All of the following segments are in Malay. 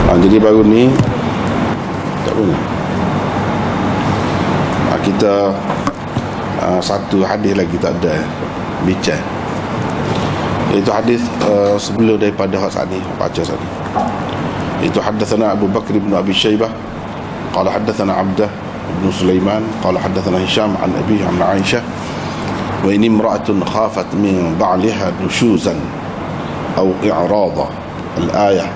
Jadi baru ni tak boleh. Kita satu hadis lagi tak ada bincang. Itu hadis sebelum daripada hak saat ni baca saat ni. Itu haddatsana Abu Bakr bin Abi Syaibah qala haddatsana Abdah bin Sulaiman qala haddatsana Hisham an abihi an Aisyah wa in imra'atun khafat min ba'liha nushuzan aw i'rada al-ayah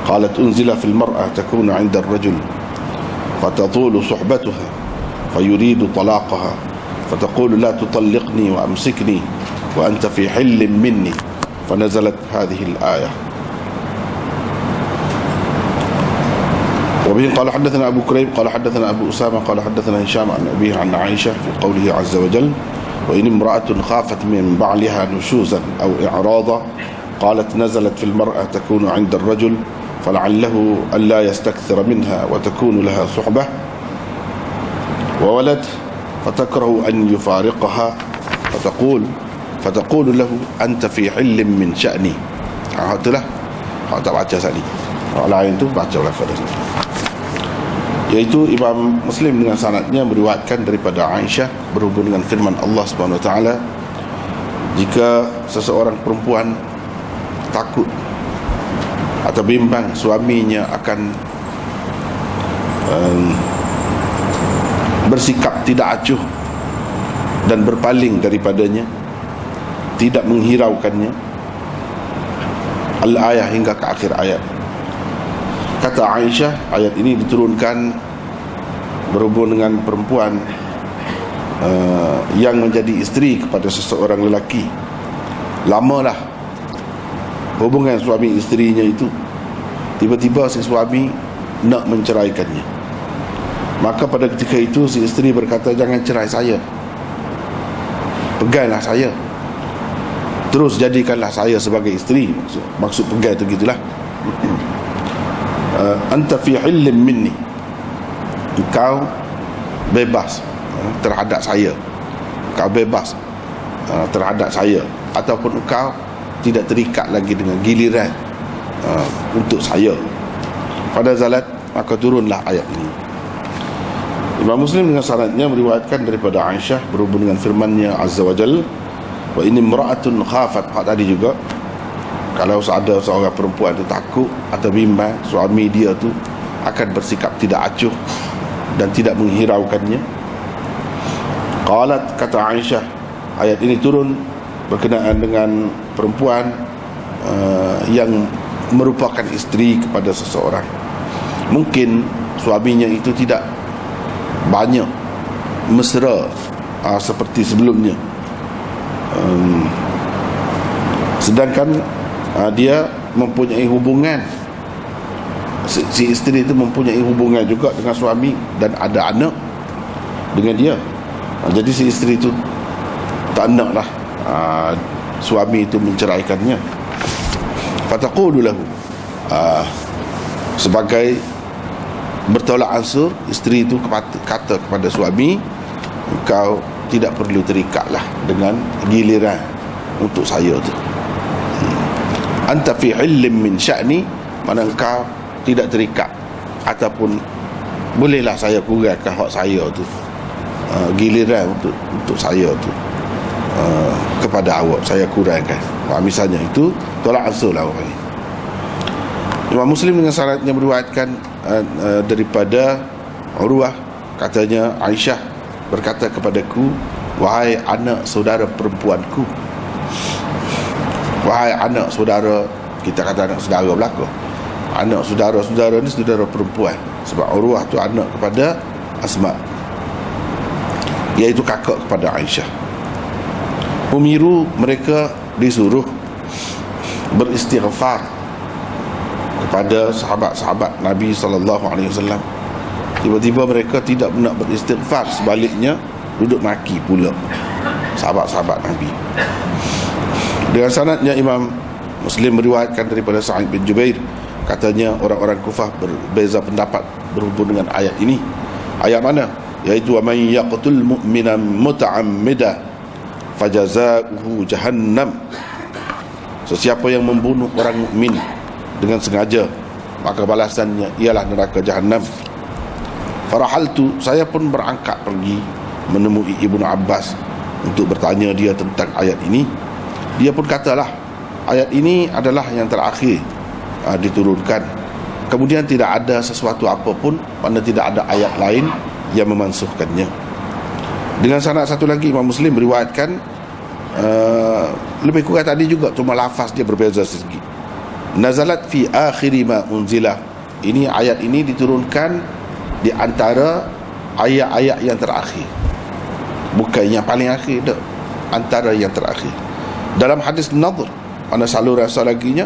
قالت أنزل في المرأة تكون عند الرجل فتطول صحبتها فيريد طلاقها فتقول لا تطلقني وأمسكني وأنت في حل مني فنزلت هذه الآية. وبه قال حدثنا أبو كريب قال حدثنا أبو أسامة قال حدثنا هشام عن أبيه عن عائشة في قوله عز وجل وإن امرأة خافت من بعلها نشوزا أو إعراضا قالت نزلت في المرأة تكون عند الرجل فلعله ألا يستكثر منها وتكون لها صحبة وولد فتكره أن يفارقها فتقول له أنت في حل من شأني. Itulah hak tak baca sekali. Hak lain tu baca lafaz ni. Iaitu Imam Muslim dengan sanadnya meriwayatkan daripada Aisyah berhubung dengan firman Allah Subhanahu Wa Taala, jika seseorang perempuan takut atau bimbang suaminya akan bersikap tidak acuh dan berpaling daripadanya, tidak menghiraukannya, al-ayah hingga ke akhir ayat. Kata Aisyah, ayat ini diturunkan berhubung dengan perempuan yang menjadi isteri kepada seseorang lelaki. Lamalah hubungan suami isterinya itu, tiba-tiba si suami nak menceraikannya. Maka pada ketika itu si isteri berkata, jangan cerai saya, pegailah saya, terus jadikanlah saya sebagai isteri. Maksud pegai itu gitulah. Anta fi hillim minni, engkau bebas terhadap saya, engkau bebas terhadap saya, ataupun engkau tidak terikat lagi dengan giliran untuk saya. Pada zalat, maka turunlah ayat ini. Imam Muslim dengan sanadnya meriwayatkan daripada Aisyah berhubung dengan firman-Nya Azza wa Jal, wa in imra'atun khafat. Hak tadi juga, kalau ada seorang perempuan itu takut atau bimbang suami dia tu akan bersikap tidak acuh dan tidak menghiraukannya. Qalat, kata Aisyah, ayat ini turun berkenaan dengan perempuan yang merupakan isteri kepada seseorang. Mungkin suaminya itu tidak banyak mesra seperti sebelumnya, sedangkan dia mempunyai hubungan, si isteri itu mempunyai hubungan juga dengan suami dan ada anak dengan dia. Jadi si isteri itu tak naklah suami itu menceraikannya. Fataqulu lahu, sebagai bertolak ansur, isteri itu kata kepada suami, engkau tidak perlu terikatlah dengan giliran untuk saya tu. Anta fi hillim min sya'ni, mana engkau tidak terikat, ataupun bolehlah saya kurangkan hak saya tu, giliran untuk saya tu kepada awak, saya kurangkan. Misalnya itu tolak ansur lah orang ini. Imam Muslim dengan sanadnya meriwayatkan daripada Urwah, katanya Aisyah berkata kepadaku, wahai anak saudara perempuanku, wahai anak saudara, kita kata anak saudara belaka, anak saudara-saudara ni saudara perempuan, sebab Urwah tu anak kepada Asma, iaitu kakak kepada Aisyah. Umiru, mereka disuruh beristighfar kepada sahabat-sahabat Nabi SAW. Tiba-tiba mereka tidak nak beristighfar, sebaliknya duduk maki pula sahabat-sahabat Nabi. Dengan sanadnya Imam Muslim meriwayatkan daripada Sa'id bin Jubair, katanya orang-orang Kufah berbeza pendapat berhubung dengan ayat ini. Ayat mana? Iaitu wa man yaqtul mu'minan muta'ammida fajazaohu jahannam. Sesiapa yang membunuh orang mukmin dengan sengaja, maka balasannya ialah neraka Jahannam. Farahaltu, saya pun berangkat pergi menemui Ibnu Abbas untuk bertanya dia tentang ayat ini. Dia pun katalah, ayat ini adalah yang terakhir diturunkan. Kemudian tidak ada sesuatu apapun, mana tidak ada ayat lain yang memansuhkannya. Dengan sanad satu lagi, Imam Muslim meriwayatkan lebih kurang tadi juga, cuma lafaz dia berbeza sedikit. Nazalat fi akhiri ma unzila. Ini ayat ini diturunkan di antara ayat-ayat yang terakhir, bukan yang paling akhir dah, antara yang terakhir. Dalam hadis Nadhr, mana saluran laginya,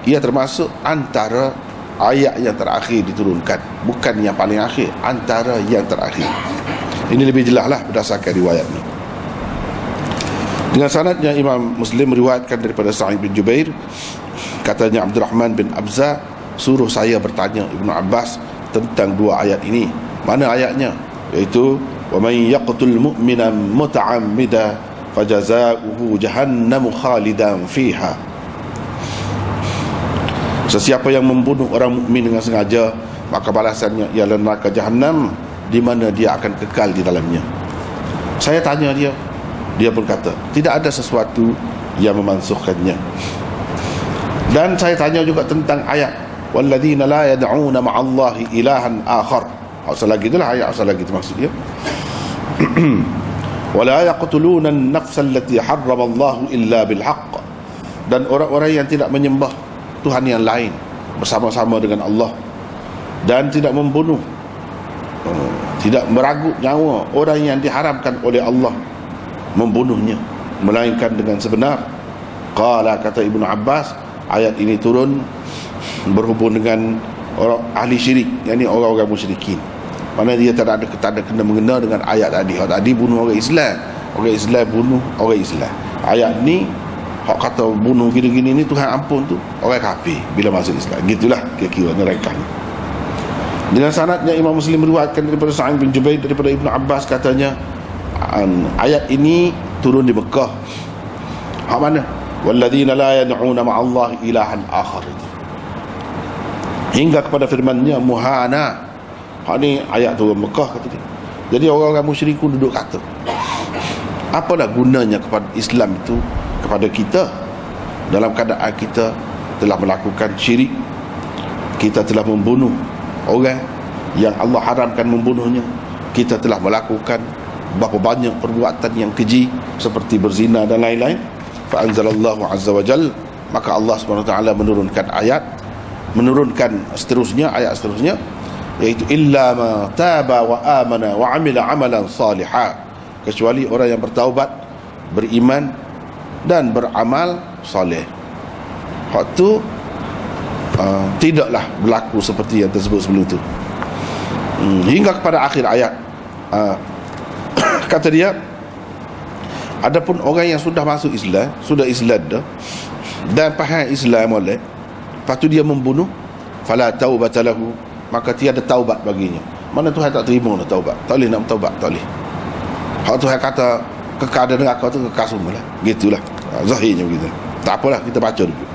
ia termasuk antara ayat yang terakhir diturunkan, bukan yang paling akhir, antara yang terakhir. Ini lebih jelaslah berdasarkan riwayat ini. Dengan sanadnya, Imam Muslim meriwayatkan daripada Sa'id bin Jubair, katanya Abdurrahman bin Abza suruh saya bertanya Ibnu Abbas tentang dua ayat ini. Mana ayatnya? Iaitu wa man yaqtul mu'mina muta'ammida fajazaohu jahannamu khalidan fiha. Sesiapa yang membunuh orang mukmin dengan sengaja, maka balasannya ialah neraka Jahannam, di mana dia akan kekal di dalamnya. Saya tanya dia, dia pun kata tidak ada sesuatu yang memansuhkannya. Dan saya tanya juga tentang ayat walladzina la yad'una ma'allahi ilahan akhar. Asal lagi itulah ayat, asal lagi itu maksudnya. Wala yaqtuluna an-nafsa allati harrama Allah illa bil haqq. Dan orang-orang yang tidak menyembah Tuhan yang lain bersama-sama dengan Allah, dan tidak membunuh, tidak meragut nyawa orang yang diharamkan oleh Allah membunuhnya, melainkan dengan sebenar. Qala, kata Ibnu Abbas, ayat ini turun berhubung dengan orang ahli syirik, yakni orang-orang musyrikin. Mana dia tak ada kena mengena dengan ayat tadi. Hak tadi bunuh orang Islam, orang Islam bunuh orang Islam. Ayat ni hak kata bunuh gini-gini ni Tuhan ampun tu orang kafir bila masuk Islam. Gitulah kira-kira nerekahnya. Dengan sanadnya, Imam Muslim meriwayatkan daripada Sa'id bin Jubair daripada Ibnu Abbas, katanya ayat ini turun di Mekah. Hak mana? Walladzina la yad'una ma'allahi ilahan akhar, hingga kepada firman-Nya muhana. Hak ni ayat turun Mekah, kata dia. Jadi orang-orang musyrikun duduk kata, apalah gunanya kepada Islam itu kepada kita dalam keadaan kita telah melakukan syirik, kita telah membunuh orang yang Allah haramkan membunuhnya, kita telah melakukan berapa banyak perbuatan yang keji seperti berzina dan lain-lain. Fa anzalallahu azza wa jal, maka Allah SWT menurunkan ayat, menurunkan seterusnya, ayat seterusnya, iaitu illa ma taba wa amana wa amila amalan salihah, kecuali orang yang bertaubat, beriman dan beramal soleh. Hak tu tidaklah berlaku seperti yang tersebut sebelum itu. Hingga kepada akhir ayat. Kata dia, adapun orang yang sudah masuk Islam, sudah Islam dah, dan faham Islam oleh, lepas tu dia membunuh, fala taubata lahu, maka tiada taubat baginya. Mana Tuhan tak terima dah taubat, tak boleh nak taubat, tak boleh. Hak Tuhan kata kekal di neraka tu kekal semula, gitulah zahirnya begitu. Tak apalah, kita baca dulu.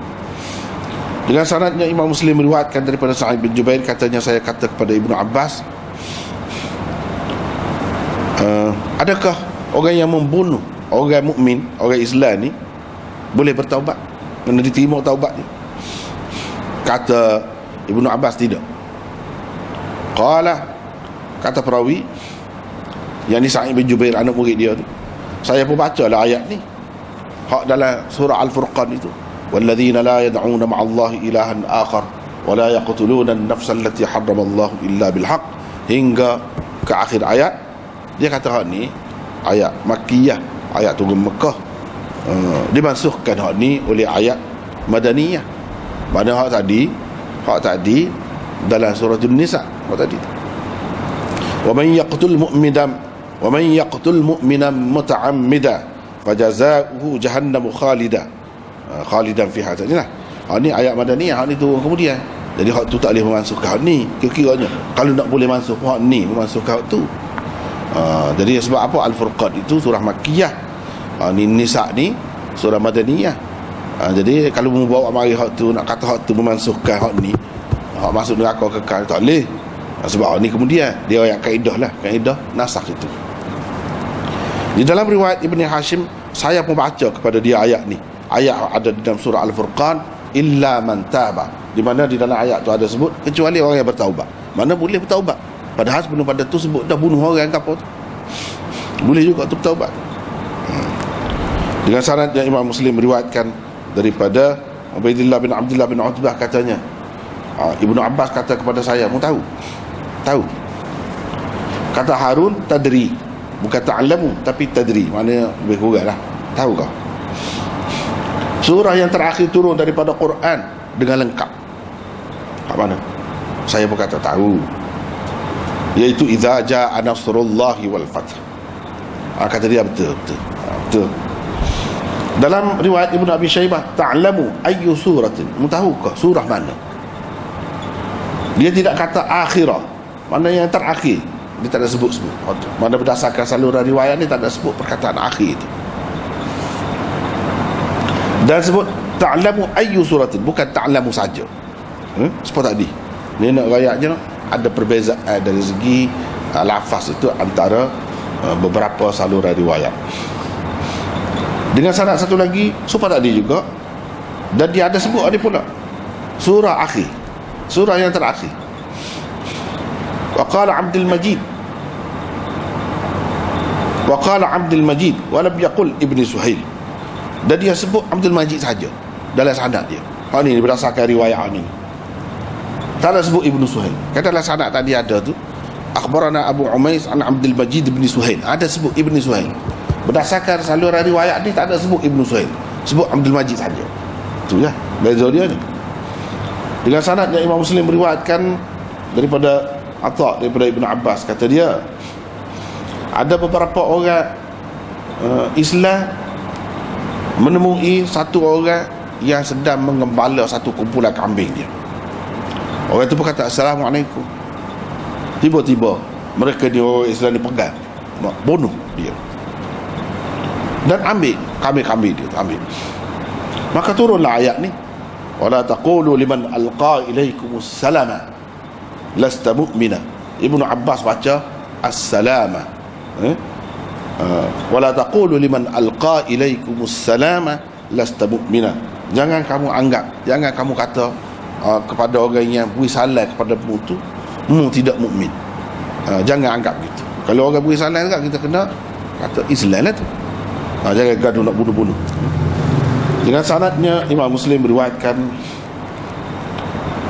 Dengan sanadnya, Imam Muslim meriwayatkan daripada Sa'id bin Jubair, katanya saya kata kepada Ibnu Abbas, adakah orang yang membunuh orang mukmin, orang Islam ni boleh bertaubat, kena diterima taubat ni? Kata Ibnu Abbas, tidak. Qala, kata perawi, yang ni Sa'id bin Jubair, anak murid dia tu, saya pun baca lah ayat ni, hak dalam surah Al-Furqan itu, walladzina la yad'una ma'allahi ilahan akhar wa la yaqtuluna an-nafsa allati harrama Allah illa bil haqq, hingga ke akhir ayat. Dia kata hak ni ayat Makkiyah, ayat turun Mekah, dimansuhkan hak ni oleh ayat Madaniyah. Mana hak tadi dalam surah An-Nisa, hak tadi, wa man yaqtul mu'mina muta'ammida fajazaohu jahannamu khalidan fiha. Inilah hak ni ayat Madaniyah, hak ni turun kemudian. Jadi hak tu tak boleh memansuhkan hak ni. Kira-kiranya kalau nak boleh mansuh hak ni, memansuhkan hak tu. Jadi sebab apa Al-Furqan itu surah Makkiyah, ni Nisa ni surah Madaniyah. Jadi kalau membawa mari hak tu, nak kata hak tu memansuhkan hak ni, hak masuk neraka kekal tak boleh. Sebab ni kemudian dia ayat kaedah lah, kaedah nasakh itu. Di dalam riwayat Ibn Hashim, saya pun baca kepada dia ayat ni. Ayat ada di dalam surah Al-Furqan, illa man taba, di mana di dalam ayat tu ada sebut kecuali orang yang bertaubat. Mana boleh bertaubat, padahal sebelum pada tu sebut dah bunuh orang ke apa tu, boleh juga tu bertaubat. Dengan sanad yang Imam Muslim meriwayatkan daripada Ubaidillah bin Abdullah bin Utbah, katanya Ibnu Abbas kata kepada saya, mu tahu? Kata Harun, tadri, bukan ta'lamu tapi tadri, maknanya lebih kurang lah, tahu kau surah yang terakhir turun daripada Quran dengan lengkap. Kat mana? Saya pun kata tahu, iaitu idza jaa nasrullahi wal fath. Kata dia betul. Dalam riwayat Ibnu Abi Syaibah, ta'lamu ayyu suratin, mu tahu ke surah mana? Dia tidak kata akhirah, mana yang terakhir, dia tak ada sebut. Mana berdasarkan saluran riwayat ni tak ada sebut perkataan akhir itu. Dan sebut ta'lamu ayyu suratin, bukan ta'lamu saja. Seperti tadi ni nak rayaknya ada perbezaan dari segi lafaz itu antara beberapa saluran riwayat. Dengan sanad satu lagi supaya tadi juga, dan dia ada sebut ada pula surah akhir, surah yang terakhir. Wa qala Abdul Majid wa lam yaqul Ibn Suhail, dan dia sebut Abdul Majid saja dalam sanad dia. Ni berdasarkan riwayat ni, tak ada sebut Ibn Suhail. Kata dalam sanad tadi ada tu akhbarana Abu Umais an Abdul Majid bin Suhail, ada sebut Ibn Suhail. Berdasarkan saluran riwayat ni tak ada sebut Ibn Suhail, sebut Abdul Majid saja. Tu ya beza dia ni. Dengan sanad yang Imam Muslim meriwayatkan daripada Atha, daripada Ibn Abbas, kata dia ada beberapa orang Islam menemui satu orang yang sedang mengembala satu kumpulan kambing dia. Orang itu berkata Assalamualaikum. Tiba-tiba mereka ni orang Islam ni pegang, bunuh dia dan ambil kambing-kambing dia, ambil. Maka turunlah ayat ni, wala taqulu liman alqa ilaikumus salama lasta mu'mina. Ibnu Abbas baca as-salama, wala taqulu liman alqa ilaikumus salama lasta mu'mina. Jangan kamu anggap, jangan kamu kata kepada orang yang beri salam kepada mu tu, mu tidak mukmin. Jangan anggap gitu. Kalau orang beri salam juga, kita kena kata Islam lah tu. Jangan gaduh nak bunuh-bunuh. Dengan sanadnya Imam Muslim meriwayatkan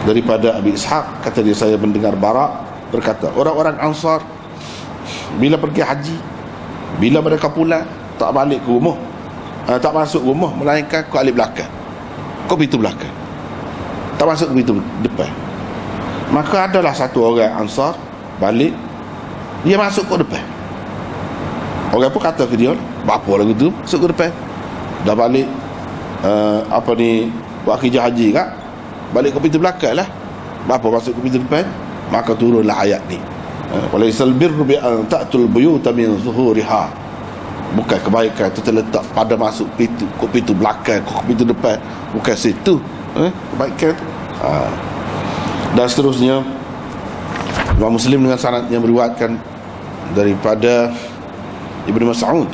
daripada Abi Ishaq, kata dia, saya mendengar Bara berkata, orang-orang Ansar bila pergi haji, bila mereka pulang tak balik ke rumah, tak masuk rumah melainkan ke alif belakang, ke pintu belakang, tak masuk ke pintu depan. Maka adalah satu orang Ansar balik, dia masuk ke depan. Orang pun kata ke dia, apa lagu tu masuk ke depan, dah balik buat kerja haji kan, balik ke pintu belakang lah, apa masuk ke pintu depan. Maka turunlah ayat ni, walaisal birru bi an ta'tul buyuta min zuhuriha, bukan kebaikan itu terletak pada masuk pintu belakang, ke pintu depan, bukan situ kebaikan tu. Dan seterusnya Imam Muslim dengan sanad yang meriwayatkan daripada Ibnu Mas'ud,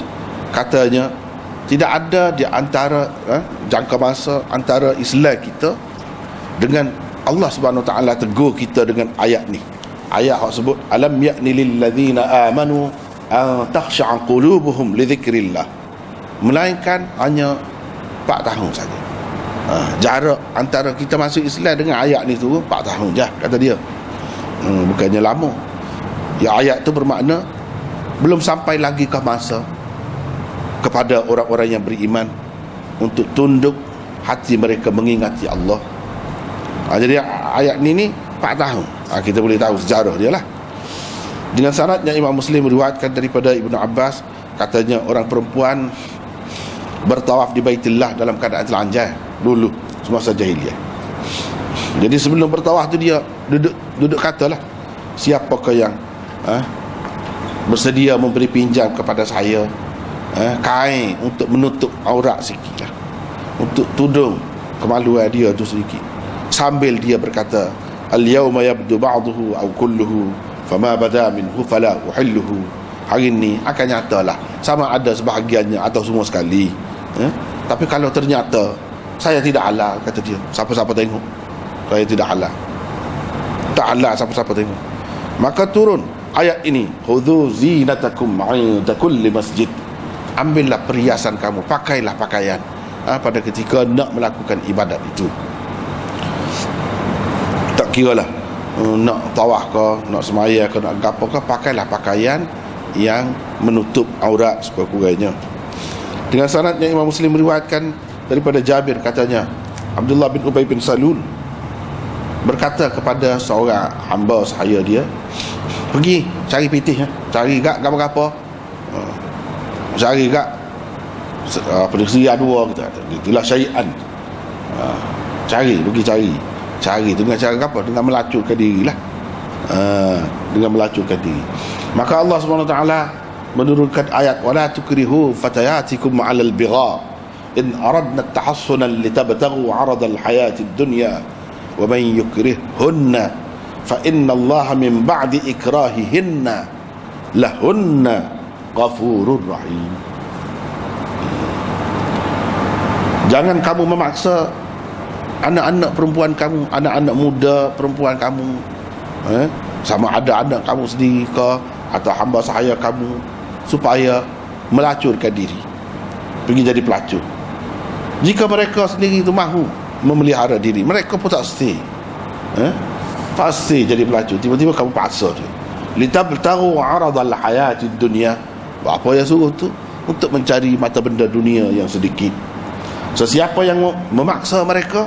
katanya tidak ada di antara jangka masa antara Islam kita dengan Allah Subhanahu Wa Taala tegur kita dengan ayat ni. Ayat hak sebut alam ya'ni lil ladzina amanu an takhsha'a qulubuhum li dzikrillah, melainkan hanya 4 tahun saja. Jarak antara kita masuk Islam dengan ayat ni tu 4 tahun je, kata dia. Bukannya lama. Ya, ayat tu bermakna belum sampai lagi ke masa kepada orang-orang yang beriman untuk tunduk hati mereka mengingati Allah. Jadi ayat ni 4 tahun. Kita boleh tahu sejarah dia lah. Dengan sanadnya Imam Muslim meriwayatkan daripada Ibnu Abbas, katanya orang perempuan bertawaf di Baitullah dalam keadaan telanjang dulu semasa jahiliah. Jadi sebelum bertawaf tu dia duduk katalah, siapakah yang bersedia memberi pinjam kepada saya kain untuk menutup aurat sikit lah, untuk tudung kemaluan dia tu sedikit, sambil dia berkata al-yawma yabdu ba'duhu aw kulluhu fama bada minhu fala uhilluhu. Hari ni akan nyatalah, sama ada sebahagiannya atau semua sekali. Tapi kalau ternyata saya tidak halal, kata dia, siapa-siapa tengok, saya tidak halal, tak halal, siapa-siapa tengok, maka turun ayat ini, khudhu zinatakum 'inda kulli masjid. Ambillah perhiasan kamu, pakailah pakaian pada ketika nak melakukan ibadat itu. Tak kira lah nak tawaf ke, nak semaya ke, nak apa ke, pakailah pakaian yang menutup aurat sekurang-kurangnya. Dengan sanadnya Imam Muslim meriwayatkan daripada Jabir, katanya Abdullah bin Ubay bin Salul berkata kepada seorang hamba sahaya dia, pergi cari pitih, cari gak apa-apa, cari gak pedestrian dua, kita itulah syai'an, cari dengan cara apa? Dengan melacurkan dirilah, dengan melacurkan diri. Maka Allah SWT menurunkan ayat, wala tukrihu fatayatikum 'alal bigha in aradna tahassunan litabtaghu 'aradal hayatid dunya wa man yukrihhunna fa innallaha min ba'di ikrahihinna lahunna ghafurur rahim. Jangan kamu memaksa anak-anak perempuan kamu, anak-anak muda perempuan kamu, sama ada anak kamu sendiri ke atau hamba sahaya kamu, supaya melacurkan diri, pergi jadi pelacur. Jika mereka sendiri itu mahu memelihara diri, mereka pun tak stay, tak stay jadi pelacur. Tiba-tiba kamu paksa dia, litabtaghu 'aradal hayatid dunya. Apa yang suruh tu? Untuk mencari mata benda dunia yang sedikit. Sesiapa yang memaksa mereka,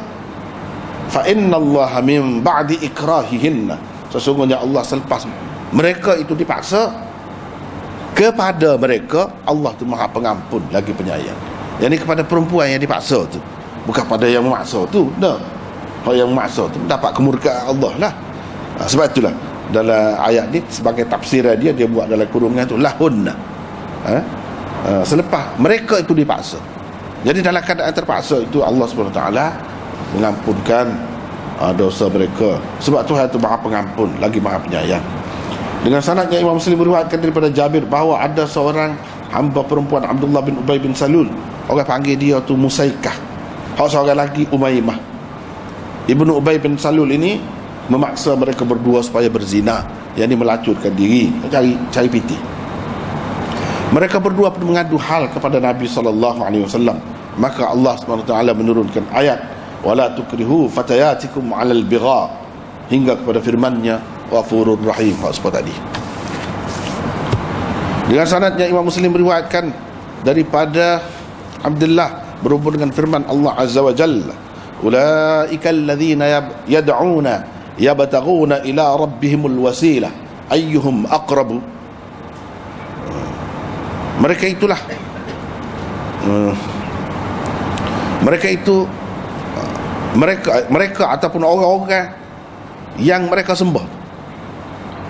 fa innallaha min ba'di ikrahihinna, sesungguhnya Allah selepas mereka itu dipaksa, kepada mereka Allah tu Maha Pengampun lagi penyayang. Jadi kepada perempuan yang dipaksa tu, bukan pada yang memaksa tu. Nah, kalau yang memaksa tu dapat kemurkaan Allah lah. Sebab itulah dalam ayat ni sebagai tafsiran dia buat dalam kurungan tu lahunna, selepas mereka itu dipaksa. Jadi dalam keadaan terpaksa itu Allah SWT mengampunkan dosa mereka. Sebab Tuhan itu Maha Pengampun lagi Maha Penyayang. Dengan sanadnya Imam Muslim meriwayatkan daripada Jabir bahawa ada seorang hamba perempuan Abdullah bin Ubay bin Salul, orang panggil dia tu Musaikah, hak seorang lagi Umaymah. Ibnu Ubay bin Salul ini memaksa mereka berdua supaya berzina, yang ini melacurkan diri, cari pitih. Mereka berdua pun mengadu hal kepada Nabi SAW. Maka Allah SWT menurunkan ayat, wala tukrihu fatayatikum 'alal bigha, hingga kepada firman-Nya Ghafurur Rahim, seperti tadi. Dengan sanadnya Imam Muslim meriwayatkan daripada Abdullah berhubung dengan firman Allah Azza wa Jalla, ulaika alladhina yad'una yabtaghuna ila rabbihimul wasilah ayyuhum aqrabu. Mereka itulah mereka ataupun orang-orang yang mereka sembah,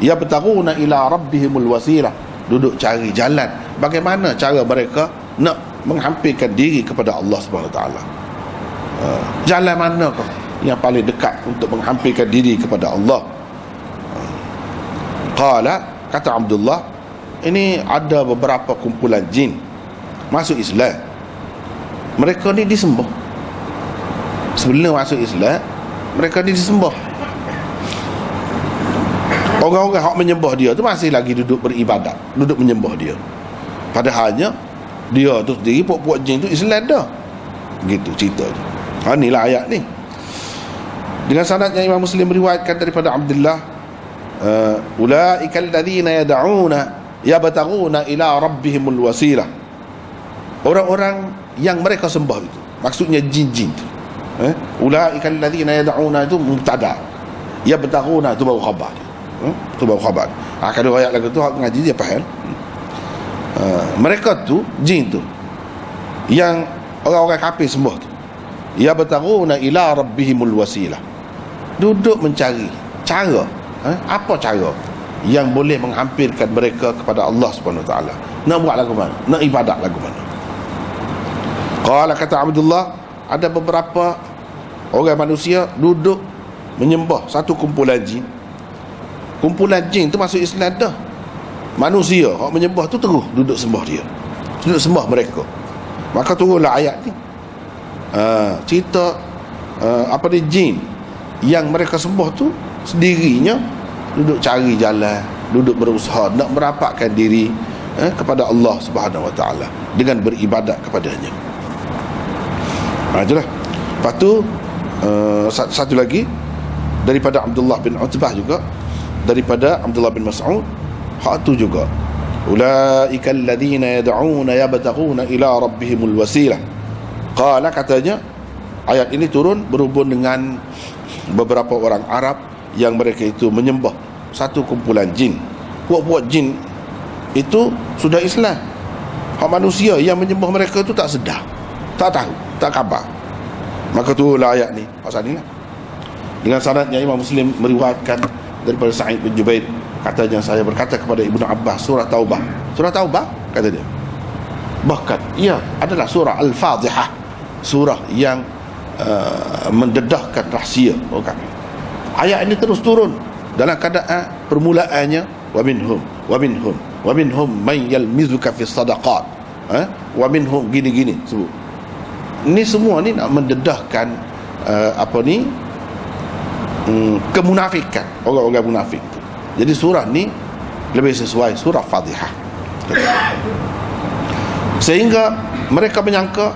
yabtaghuna ila rabbihimul wasilah, duduk cari jalan bagaimana cara mereka nak menghampirkan diri kepada Allah SWT. Jalan manakah yang paling dekat untuk menghampirkan diri kepada Allah? Qala, kata Abdullah, ini ada beberapa kumpulan jin masuk Islam. Mereka ni disembah. Sebelum masuk Islam, mereka ni disembah. Orang-orang yang menyembah dia tu masih lagi duduk beribadat, duduk menyembah dia. Padahalnya dia tu sendiri, puak-puak jin tu Islam dah. Gitu ceritanya. Inilah ayat ni. Dengan sanadnya Imam Muslim meriwayatkan daripada Abdullah, ulaika alladhina yad'una yabtaghuna ila rabbihimul wasilah. Orang-orang yang mereka sembah itu, maksudnya jin-jin tu. Ulaika alladhina yad'una itu mubtada, yabtaghuna itu baru khabar. Itu baru khabar. Kalau ayat lagu tu hak ngaji dia faham. Mereka tu jin tu yang orang-orang kafir sembah tu, yabtaghuna ila rabbihimul wasilah, duduk mencari cara, apa cara yang boleh menghampirkan mereka kepada Allah SWT. Nak buat lagu mana? Nak ibadat lagu mana? Qala, kata Abdullah, ada beberapa orang manusia duduk menyembah satu kumpulan jin. Kumpulan jin tu masuk Islam dah. Manusia hak menyembah tu terus duduk sembah dia, duduk sembah mereka. Maka turunlah ayat ni. Cerita apa ni, jin yang mereka sembah tu sendirinya duduk cari jalan, duduk berusaha nak merapatkan diri kepada Allah Subhanahu Wa Taala dengan beribadat kepadanya. Itulah. Lepas tu satu lagi daripada Abdullah bin Utbah juga, daripada Abdullah bin Mas'ud, hak tu juga, ulaika alladhina yad'una yabtaghuna ila rabbihimul wasilah. Qala, katanya ayat ini turun berhubung dengan beberapa orang Arab yang mereka itu menyembah satu kumpulan jin. Puak-puak jin itu sudah Islam. Hak manusia yang menyembah mereka itu tak sedar, tak tahu, tak khabar. Maka turunlah ayat ni pasal ni lah. Dengan sanadnya Imam Muslim meriwayatkan daripada Sa'id bin Jubair, katanya saya berkata kepada Ibnu Abbas, surah Taubah. Surah Taubah, kata dia, bahkan ia adalah surah Al-Fadhihah, surah yang mendedahkan rahsia orang. Ayat ini terus turun dalam keadaan permulaannya wa minhum man yalmizuka fi sadaqat, wa minhum gini-gini sebut. Ini semua ni nak mendedahkan kemunafikan orang-orang munafik tu. Jadi surah ni lebih sesuai surah Fadhihah. Sehingga mereka menyangka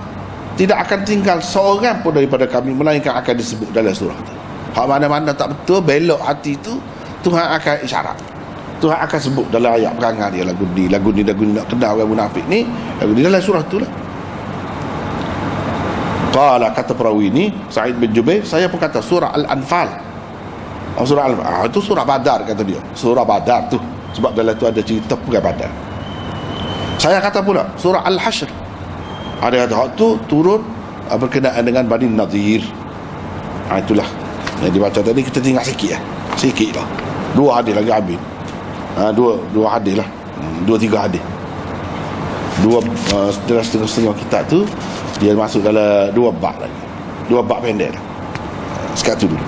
tidak akan tinggal seorang pun daripada kami melainkan akan disebut dalam surah tu. Hak mana-mana tak betul, belok hati tu, Tuhan akan isyarat, Tuhan akan sebut dalam ayat perangai dia, lagu ni nak kenal orang munafik ni, lagu ni dalam surah tu lah. Qala, kata perawi ni Sa'id bin Jubair, saya pun kata surah Al-Anfal. Surah Al-Anfal itu surah Badar, kata dia, surah Badar tu, sebab dalam tu ada cerita perang Badar. Saya kata pula surah Al-Hashr, ada kata hak tu turun berkenaan dengan Bani Nadir. Itulah yang dibaca tadi, kita tinggal sikit lah, 2 hadis lagi habis. Dua hadis lah, 2-3 hadis, dalam setengah kitab tu dia masuk dalam 2 bab lagi, 2 bab pendek lah. Sekat tu dulu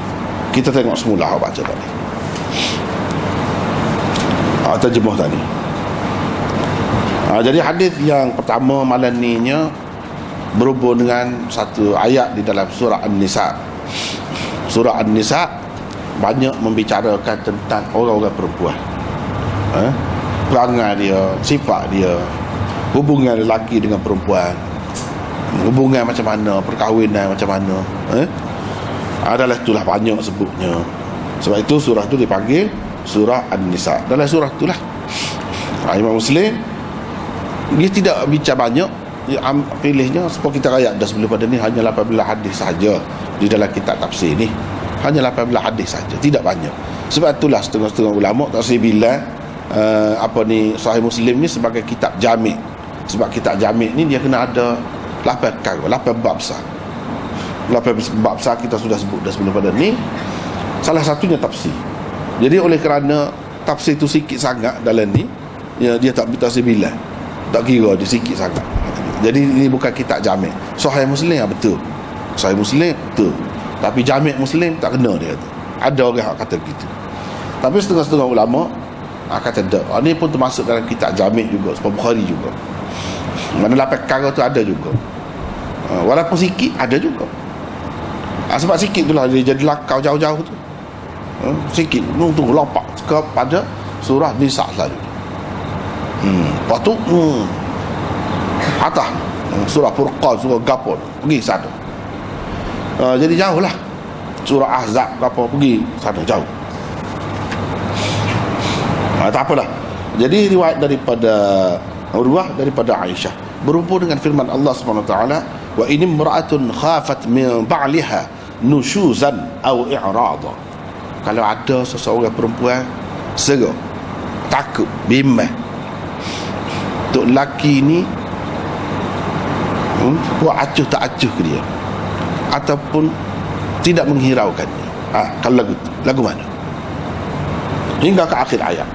kita tengok semula awak baca tadi, terjemah tadi. Jadi hadis yang pertama malam ni nya berhubung dengan satu ayat di dalam surah An-Nisa. Surah An-Nisa banyak membicarakan tentang orang-orang perempuan, perangai dia, sifat dia, hubungan lelaki dengan perempuan, hubungan macam mana, perkahwinan macam mana, adalah itulah banyak sebutnya. Sebab itu surah tu dipanggil surah An-Nisa. Dalam surah itulah Imam Muslim dia tidak bicara banyak, dia pilihnya sebab kita rakyat dah sebelum pada ni hanya 18 hadis sahaja di dalam kitab tafsir ni, hanya 18 hadis saja, tidak banyak. Sebab itulah setengah-setengah ulama tak bilang Sahih Muslim ni sebagai kitab jami'. Sebab kitab jami' ni dia kena ada 8 perkara, 8 bab besar. 8 bab besar kita sudah sebut dah sebelum pada ni. Salah satunya tafsir. Jadi oleh kerana tafsir tu sikit sangat dalam ni, dia tak bilang, tak kira dia sikit sangat. Jadi ini bukan kitab jami'. Sahih Muslim betul, Sahih Muslim betul, tapi jami' Muslim tak kena, dia kata. Ada orang yang kata gitu. Tapi setengah-setengah ulama kata tak. Ini pun termasuk dalam kitab jami' juga, sebab Bukhari juga. Mana 8 perkara tu ada juga, walaupun sikit ada juga. Sebab sikit itulah dia jadi lakau jauh-jauh tu. Sikit tunggu lompat kepada surah Nisa selalu. Lepas tu atas surah Furqan, surah Gapon, pergi sana. Jadi jauh lah. Surah Ahzab apa pergi sana jauh. Tak apalah. Jadi riwayat daripada Aisyah berhubung dengan firman Allah SWT, wa in imra'atun khafat min ba'liha nushuzan aw i'rada. Kalau ada seseorang perempuan serah, takut, bimbang untuk lelaki ni buat acuh tak acuh ke dia, ataupun tidak menghiraukannya, kalau lagu mana hingga ke akhir ayat.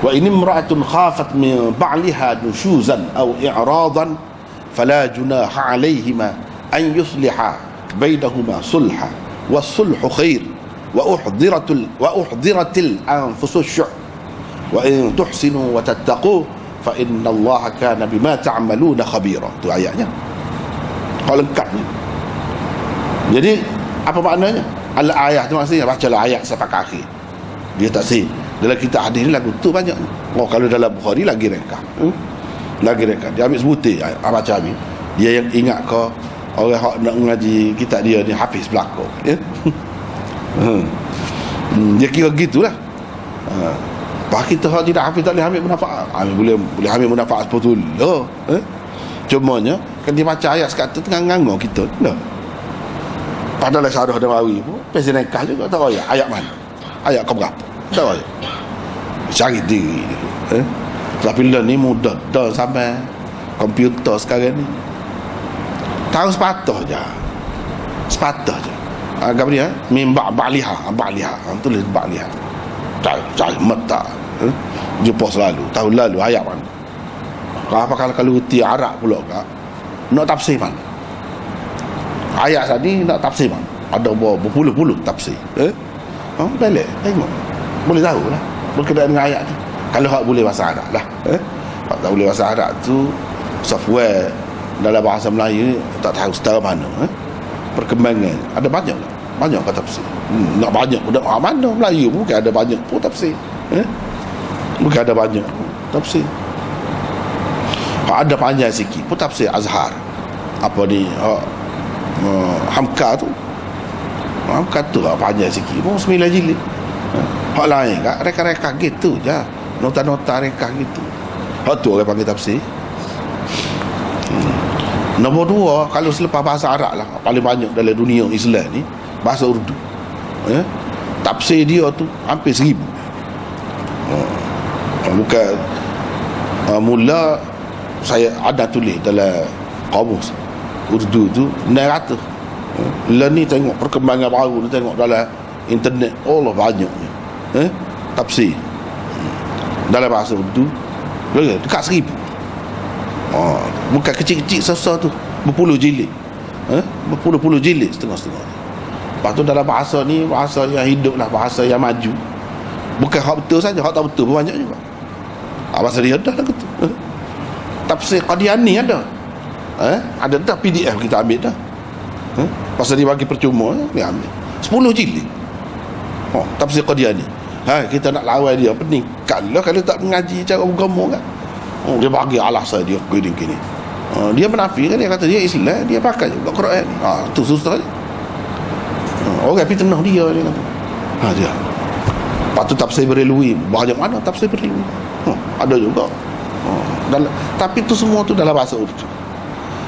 Wa in imra'atun khafat min ba'liha nushuzan aw i'radan fala junaha 'alayhima an yusliha bainahuma sulha was-sulhu khair wa uhdiratil anfusus syuh wa in tuhsinu wa tattaqu fa innallaha kana bima ta'maluna khabira. Tu ayatnya. Kalau lengkap ni. Jadi apa maknanya? Al-ayah tu maksudnya bacalah ayat sampai ke akhir. Dia tak sih. Dalam kitab hadis ni lagu tu banyak. Oh, kalau dalam Bukhari lagi ringkas. Lagi ringkas. Dia ambil sebutir baca habis. Dia yang ingat ke orang hak nak mengaji kitab dia ni hafiz belakang, ya. Dia kira gitulah. Pak kita hak tidak hafiz tak boleh ambil manfaat. Boleh ambil manfaat betul. Cumanya kan dia baca ayat sekat tu tengah nganggur kita. Lah. Padahal syarah Nawawi pun pesen nekah juga tak tahu ayat mana. Ayat ke berapa? Tak tahu. Cari diri. Tapi lah ni mudah dah sampai komputer sekarang ni. Tahu sepatah je. Sepatah je. Agak dia mim ba'liha. Tulis ba'liha. Cari mata. Jumpa selalu. Tahun lalu ayat mana. Kalau uti Arab pula kak, nak tafsir mana? Ayat tadi nak tafsir mana? Ada berpuluh-puluh tafsir. Balik tengok. Boleh tahu lah berkaitan dengan ayat tu. Kalau hak boleh bahasa Arab lah. Hak tak boleh bahasa Arab tu, software dalam bahasa Melayu tak tahu setara mana. Perkembangan ada banyak lah. Banyak kata tafsir. Nak banyak pun mana Melayu pun bukan ada banyak pun tafsir. Bukan ada banyak pun tafsir. Ada panjang sikit pun tafsir Azhar. Apa ni Hamka tu panjang sikit pun 9 jilid. Hak lain kan reka-reka gitu je. Nota-nota reka gitu. Hak tu orang panggil tafsir. Nombor 2, kalau selepas bahasa Arab lah, paling banyak dalam dunia Islam ni bahasa Urdu. Tafsir dia tu hampir 1000. Bukan mula saya ada tulis dalam kamus Urdu tu 900. Lah ni tengok perkembangan baru ni, tengok dalam internet Allah banyaknya tafsir dalam bahasa Urdu dekat 1000. Bukan kecil-kecil sesa tu, berpuluh jilid, berpuluh-puluh jilid, setengah-setengah. Lepas tu dalam bahasa ni, bahasa yang hidup lah, bahasa yang maju. Bukan hak betul saja, hak tak betul pun banyak juga. Bahasa dia dah lah gitu. Tafsir Qadiani ada. Ada dah PDF kita ambil dah. Pasal dia bagi percuma, dia ambil 10 jilid. Tafsir Qadiani. Kita nak lawan dia pening. Kalau tak mengaji cara agama kan. Dia bagi alasan dia gini. Dia menafikan, dia kata dia Islam, dia pakai juga Quran. Tu susah je. Orang fitnah dia kata. Dia. Lepas tu tafsir Berelui, banyak mana tafsir Berelui. Ada juga. Tapi tu semua tu dalam bahasa Urdu.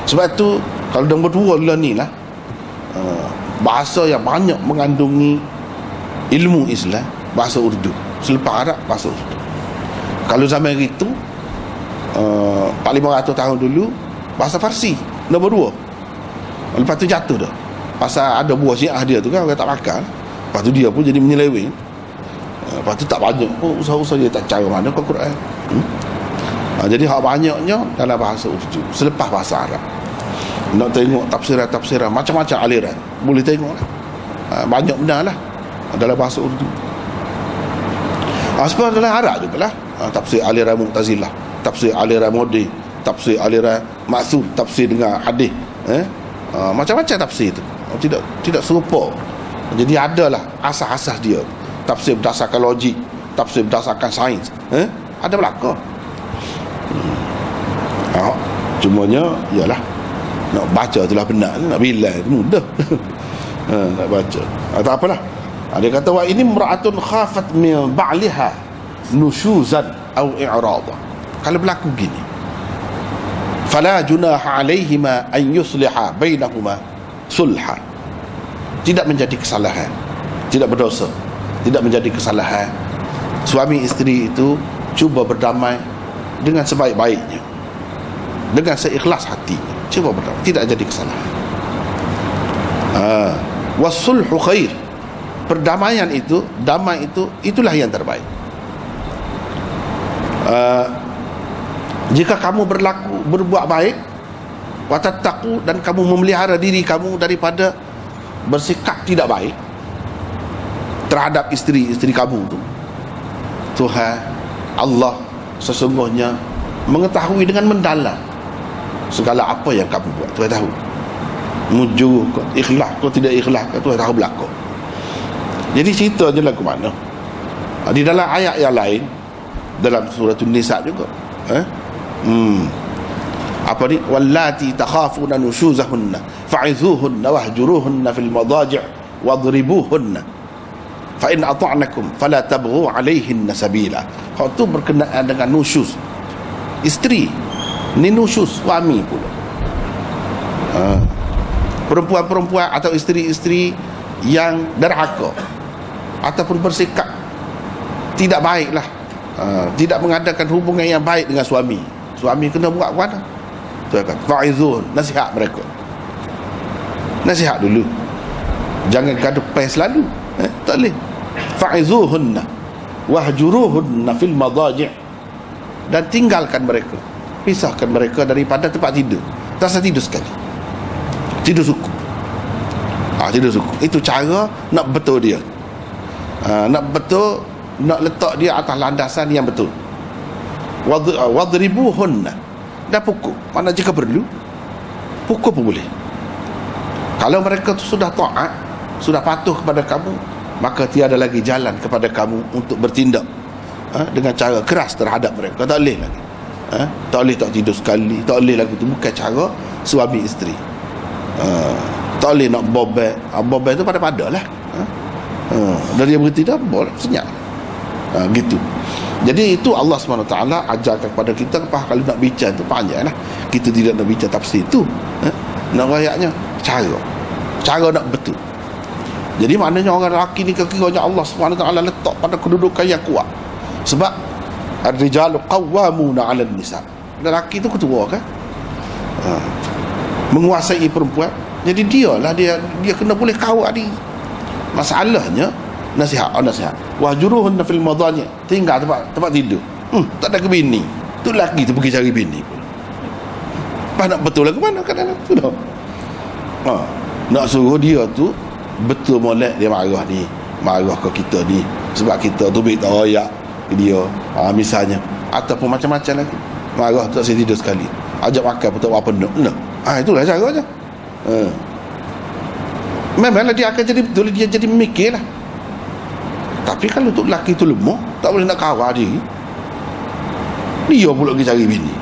Sebab tu kalau nombor 2 lah ni lah, bahasa yang banyak mengandungi ilmu Islam, bahasa Urdu. Selepas Arab, bahasa Urdu. Kalau zaman itu 400-500 tahun dulu, bahasa Farsi nombor 2. Lepas tu jatuh dah. Pasal ada buah Syiah dia tu kan, orang tak makan. Lepas tu dia pun jadi menyeleweng. Lepas tu tak banyak pun usaha-usaha dia tak cara mana ke Quran. Jadi hak banyaknya dalam bahasa Urdu selepas bahasa Arab. Nak tengok tafsiran macam-macam aliran, boleh tengok lah. Banyak benda lah dalam bahasa Urdu. Sebab dalam Arab juga lah, tafsir aliran Mu'tazilah, tafsir aliran Mudi, tafsir aliran Maksud, tafsir dengan hadis, macam-macam tafsir tu. Tidak serupa. Jadi adalah asas-asas dia. Tafsir berdasarkan logik, tafsir berdasarkan sains, ada belaka. Cumanya ialah nak baca itulah benar, nak bilang itu mudah. Nak baca tak apalah. Dia kata wa ini mra'atun khafat min ba'liha nushuzan aw i'rada. Kalau berlaku gini, fala junaha alaihima an yusliha bainahuma sulha. Tidak menjadi kesalahan, tidak berdosa, tidak menjadi kesalahan. Suami isteri itu cuba berdamai dengan sebaik-baiknya, dengan seikhlas hatinya, cuba berdamai, tidak jadi kesalahan. Wasulhu khair. Perdamaian itu, damai itu, itulah yang terbaik. Jika kamu berbuat baik, watattaqu, dan kamu memelihara diri kamu daripada bersikap tidak baik, terhadap isteri kamu tu, Tuhan Allah sesungguhnya mengetahui dengan mendalam segala apa yang kamu buat. Tuhan tahu mujur kau, ikhlas kau, tidak ikhlas kau, Tuhan tahu belakang. Jadi ceritanya lagu mana? Di dalam ayat yang lain, dalam surah An-Nisa juga, apa ni, wallati takhafuna nushuzahunna fa'izuhunna wahjuruhunna fil madaji' wadribuhunna fa in ata'nakum fala tabghu 'alayhinna sabila. Hak tu berkenaan dengan nusyuz, isteri ni, nusyuz suami pula. Perempuan-perempuan atau isteri-isteri yang derhaka ataupun bersikap tidak baiklah, tidak mengadakan hubungan yang baik dengan suami kena buat mana? Tu kata fa'izun, nasihat mereka, nasihat dulu, jangan gaduh pes selalu, tak boleh. Fa'izuhunna wahjuruhunna fil madaji', dan tinggalkan mereka, pisahkan mereka daripada tempat tidur. Tak usah tidur sekali, tidur suku. Tidur suku itu cara nak betul dia, nak betul, nak letak dia atas landasan yang betul. Wadribuhunna, dan pukul, mana jika perlu pukul pun boleh. Kalau mereka tu sudah taat, sudah patuh kepada kamu, maka tiada lagi jalan kepada kamu untuk bertindak dengan cara keras terhadap mereka. Tak boleh lagi, tak boleh tak tidur sekali, tak boleh lagi. Itu bukan cara suami isteri. Tak boleh nak bobek. Bobek tu pada-pada lah, dan dia berhenti dah boleh senyap, gitu. Jadi itu Allah SWT ajarkan kepada kita. Kalau nak bincang tu panjang lah, kita tidak nak bincang tafsir tu, nak rayaknya cara nak betul. Jadi maknanya orang lelaki ni kira-kiranya Allah SWT letak pada kedudukan yang kuat. Sebab ar-rijalu qawwamuna 'alan nisa, lelaki tu ketua kan, menguasai perempuan. Jadi dia kena boleh kawal dia. Masalahnya nasihat. Wahjuruhunna fil madaji', tinggal tempat tidur. Tak ada ke bini, tu lelaki tu pergi cari bini pula. Pas nak betul lah ke mana kadang-kadang tu dah. Nak suruh dia tu betul molek, dia marah ke kita ni sebab kita tu tak royak dia, misalnya, ataupun macam-macam lagi. Marah tak saya tidur sekali, ajak makan pun tak apa nak. Itulah caranya. Memanglah dia akan jadi betul, dia jadi mikir lah. Tapi kalau untuk lelaki tu lemah, tak boleh nak kawal diri, dia pula pergi cari bini.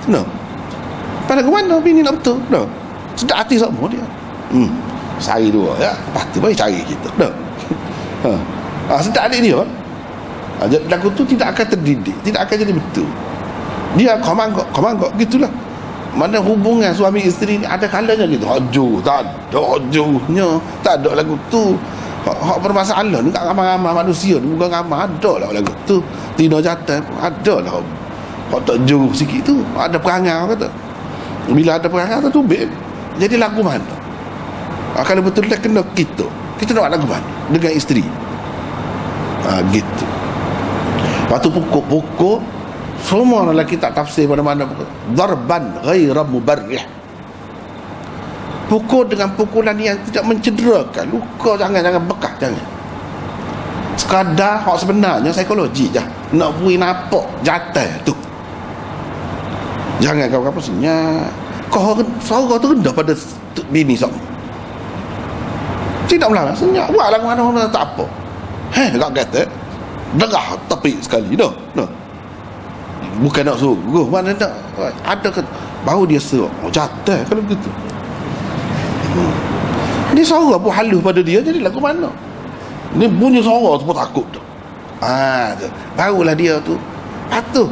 Pada ke mana bini nak betul? Sedap hati semua dia. Sehari dua ya, pasti boleh cari kita. Sedap adik dia. Lagu tu tidak akan terdidik, tidak akan jadi betul. Dia komanggok gitulah. Mana hubungan suami isteri ni ada kalanya gitu. Tak ada hujungnya, tak ada lagu tu. Hak bermasalah ni kat ramai-ramai manusia ni, bukan ramai, ada lah lagu tu. Tina Jatan ada lah hak tak jauh sikit tu, ada perangai kata. Bila ada perangai tu tubik. Jadi lagu mana? Kalau betul dah kena kita nak lagu mana dengan isteri, gitu. Waktu pukul semua lelaki tak tafsir mana-mana pukul. Darban ghaira mubarrih, pukul dengan pukulan yang tidak mencederakan, luka jangan bekas, jangan. Sekadar hak sebenarnya psikologi je, nak beri nampak jatuh tu. Jangan kau apa senyap. Kau suara tu rendah pada bini sama. Tidak melanggar, senyap. Buatlah mana-mana tak apa. Tak kata derah tepi sekali dah. Bukan nak suruh, mana nak ada ke baru dia suruh. Jatuh kalau begitu. Ni suara pun halus pada dia, jadi lagu mana? Ni bunyi suara tu pun takut tu. Barulah dia tu patuh.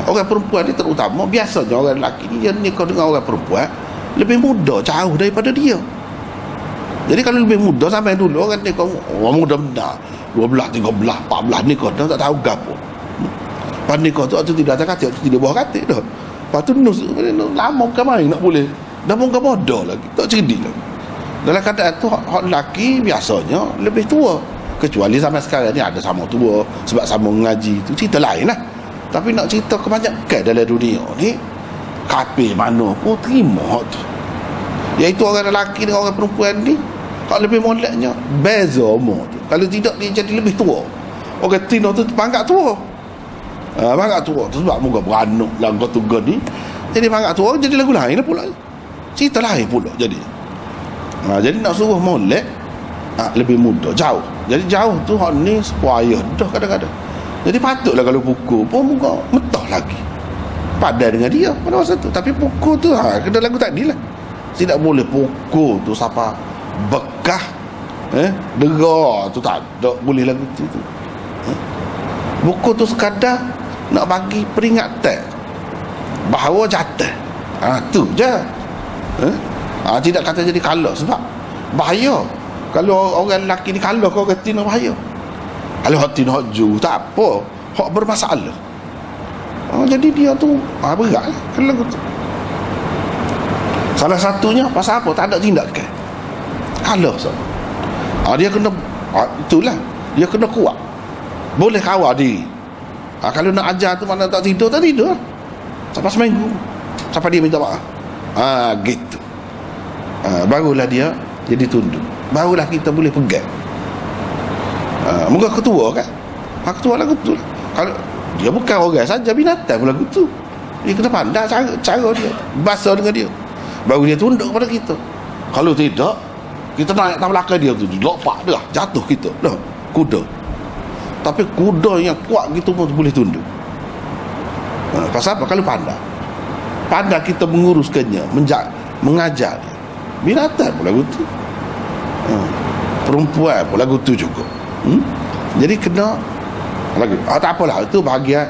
Orang perempuan ni terutama, biasanya orang lelaki ni, dia nikah dengan orang perempuan lebih muda jauh daripada dia. Jadi kalau lebih muda, sampai dulu orang nikah, orang muda benar 12, 13, 14 nikah dah tak tahu gapo. Pas nikah tu tidak ada kata, tidak buah kata dah. Lepas tu lama bukan main nak boleh. Dah pun bukan bodoh lagi, tak cerdik lagi. Dalam keadaan tu hak lelaki biasanya lebih tua. Kecuali sampai sekarang ni ada sama tua sebab sama mengaji, tu cerita lain lah. Tapi nak cerita kebanyakan dalam dunia ni, kafir mana pun terima tu. Iaitu orang lelaki dengan orang perempuan ni, kalau lebih moleknya beza umur tu. Kalau tidak dia jadi lebih tua. Orang Tino tu panggak tua. Panggak tua tu sebab muka beranuk lagu tuga ni. Jadi panggak tua jadi lagu lain lah pula. Cerita lain pula jadi. Jadi nak suruh molek lebih muda, jauh. Jadi jauh tu hak ni sepaya dah kadang-kadang. Jadi patutlah kalau pukul pun muka metah lagi. Padan dengan dia pada masa tu. Tapi pukul tu kena lagu tadi lah. Tidak boleh pukul tu siapa bekah dera tu tak ada boleh lagu tu. Pukul tu sekadar nak bagi peringatan bahawa jatuh. Tu je. Tidak kata jadi kalah sebab bahaya. Kalau orang lelaki ni kalah kau kata Tino bahaya. Kalau hak Tino hak ju tak apa, hak bermasalah. Jadi dia tu berat lah kalau lagu tu. Salah satunya pasal apa? Tak ada tindakan. Kalah so. Dia kena itulah, dia kena kuat. Boleh kawal diri. Kalau nak ajar tu mana tak tidur, tak tidur. Sampai seminggu. Sampai dia minta maaf. Gitu. Barulah dia jadi tunduk. Barulah kita boleh pegang. Moga ketua kan? Ketua lagu tu lah. Kalau dia bukan orang saja, binatang pun lagu tu. Dia kena pandai cara dia. Bahasa dengan dia. Baru dia tunduk kepada kita. Kalau tidak, kita naik atas belakang dia tu, lopak dah, jatuh kita dah. Kuda. Tapi kuda yang kuat gitu pun boleh tunduk. Pasal apa? Kalau pandai kita menguruskannya, mengajar dia. Binatang pun lagu tu. Perempuan pun lagu tu juga. Jadi kena lagu. Tak apalah, itu bahagian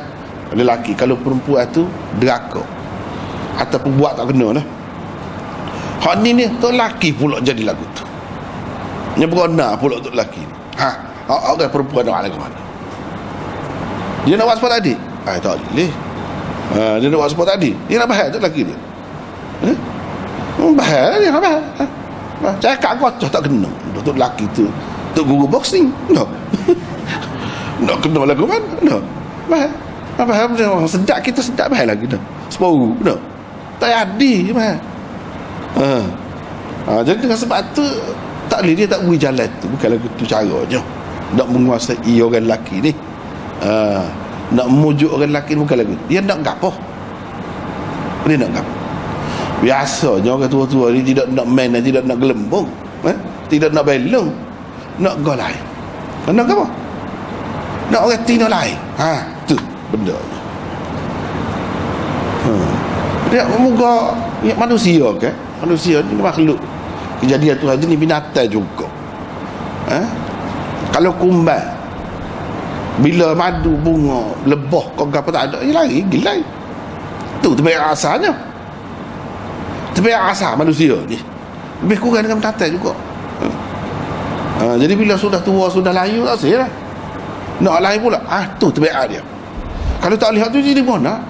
lelaki. Kalau perempuan tu deraka ataupun buat tak kena lah. Hak ni tu lelaki pula jadi lagu tu. Dia berona pula tu lelaki ni. Orang perempuan nak lagu mana? Dia nak buat sport tadi? Tak boleh. Dia nak buat sport tadi. Dia nak bahas tu lelaki dia. Bahas dia nak bahas. Cakap kocok tak kena. Tu lelaki tu guru boxing. No. Nak kena lagu mana? No. Bahas. Bahas sedap kita sedap bahas lagi dah. Sepuluh. No. Tak ada bahas. Jadi dengan sebab tu tak boleh, dia tak beri jalan tu. Bukan lagu tu caranya nak menguasai orang lelaki ni. Nak memujuk orang lelaki ni bukan lagu tu. Dia nak gapoh. Dia nak gapoh. Biasanya orang tua-tua ni tidak nak main dan tidak nak gelembung, tidak nak belong, nak go lain. Nak apa? Nak orang Tino lain. Tu benda. Dia moga manusia kan? Manusia ni makhluk. Kejadian tu aja ni binatang juga. Kalau kumbang bila madu bunga lebah kau apa tak ada, lari gila. Tu terbaik asalnya. Terbaik asal manusia ni. Lebih kurang dengan binatang juga. Jadi bila sudah tua, sudah layu, tak sih lah. Nak lain pula. Tu terbaik dia. Kalau tak lihat tu jadi mana?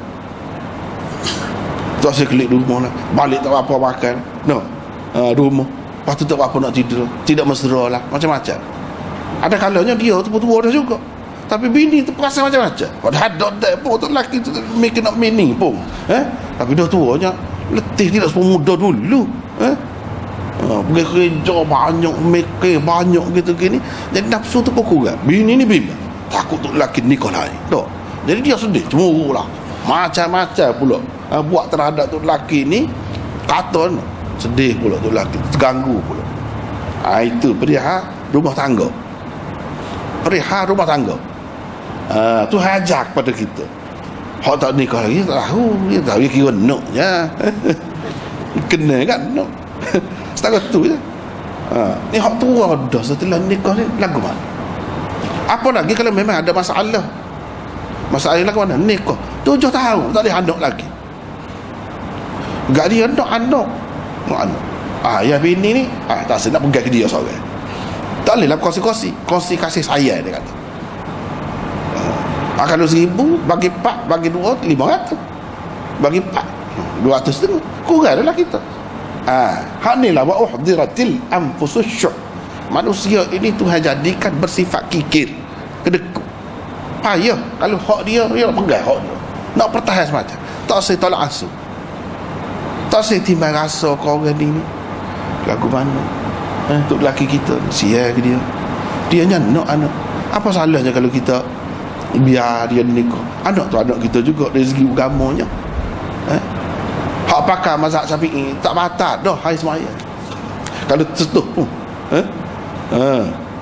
Tak saya klik rumah lah. Balik tak apa makan. Rumah. Lepas tu tak apa nak tidur. Tidak mesra lah. Macam-macam. Ada kalanya dia tu tua dah juga. Tapi bini tu perasa macam-macam. Padahal tak pun tu lelaki tu nak mini pun. Tapi dah tuanya letih, tidak semua muda dulu. Pergi kerja banyak, mikir banyak gitu gini. Jadi nafsu tu pun kurang. Bini ni bimbang. Takut tu lelaki nikah lain. Jadi dia sedih. Cemburu lah. Macam-macam pula buat terhadap tu lelaki ni. Katon sedih pula tu lelaki, terganggu pula. Itu perihal rumah tangga. Perihal rumah tangga. Tu hajak pada kita. Hak tak nikah lagi tak tahu. Dia tahu dia kira nak je. Kena kan nak. Setakat tu je. Ni hak tua dah setelah nikah ni lagu mana? Apa lagi kalau memang ada masalah? Masalah lagu mana? Nikah 7 tahun tak boleh anak lagi. Gak dia nak anak. Ya bini ni tak sedap pegang ke dia seorang. Tak boleh lah kongsi kasih sayang dia kata. Kalau 1,000 bagi 4 bagi 2 500. Bagi 4 200 setengah. Kurang dah lah kita. Hak ni lah wa uhdiratil anfusus syuh. Manusia ini Tuhan jadikan bersifat kikir, kedekut. Payah kalau hak dia nak pegang hak dia. Nak pertahan semacam. Tak saya tolak asuh. Tak saya timbang rasa kau orang ni lagu mana untuk lelaki kita sial ke dia. Dia nak anak. Apa salahnya kalau kita biar dia nikah? Anak tu anak kita juga dari segi agamanya. Hak pakar mazhab Syafi'i tak batal dah hari sembahyang. Kalau tertutup pun.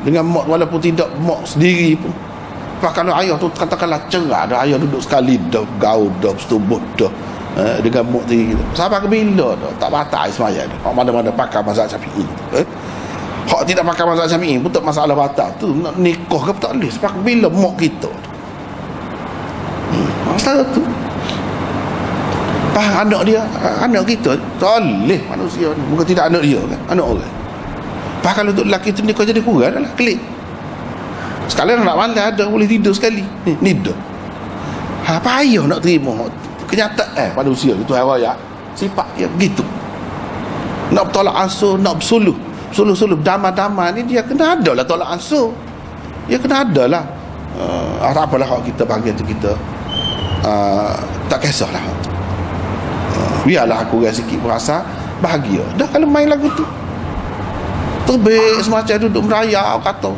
Dengan mak walaupun tidak mak sendiri pun. Pak kalau ayah tu katakanlah cerah dah, ayah duduk sekali dah, gaul dah, bersetubuh dah, dengan mak sendiri. Sampai ke bila dah tak batal hari sembahyang. Hak mana-mana pakar mazhab Syafi'i. Hak tidak pakai mazhab Syafi'i pun tak masalah batal tu, nak nikah ke tak boleh. Sebab bila mak kita tu. Masalah tu. Anak dia, anak kita tak boleh manusia ni. Bukan tidak anak dia kan, anak orang. Kalau untuk lelaki tu nikah jadi kurang adalah klik. Sekalian nak malam ada boleh tidur sekali. Ni dah. Payah nak terima kenyataan manusia itu raya. Sifat dia begitu. Nak bertolak ansur, nak bersuluh. Suluh-suluh damai-damai ni dia kena ada lah tolak ansur. Dia kena ada lah. Tak apalah kalau kita panggil tu kita tak kisahlah. Biarlah aku rasa sikit berasa bahagia. Dah kalau main lagu tu terbik semacam duduk merayau kata.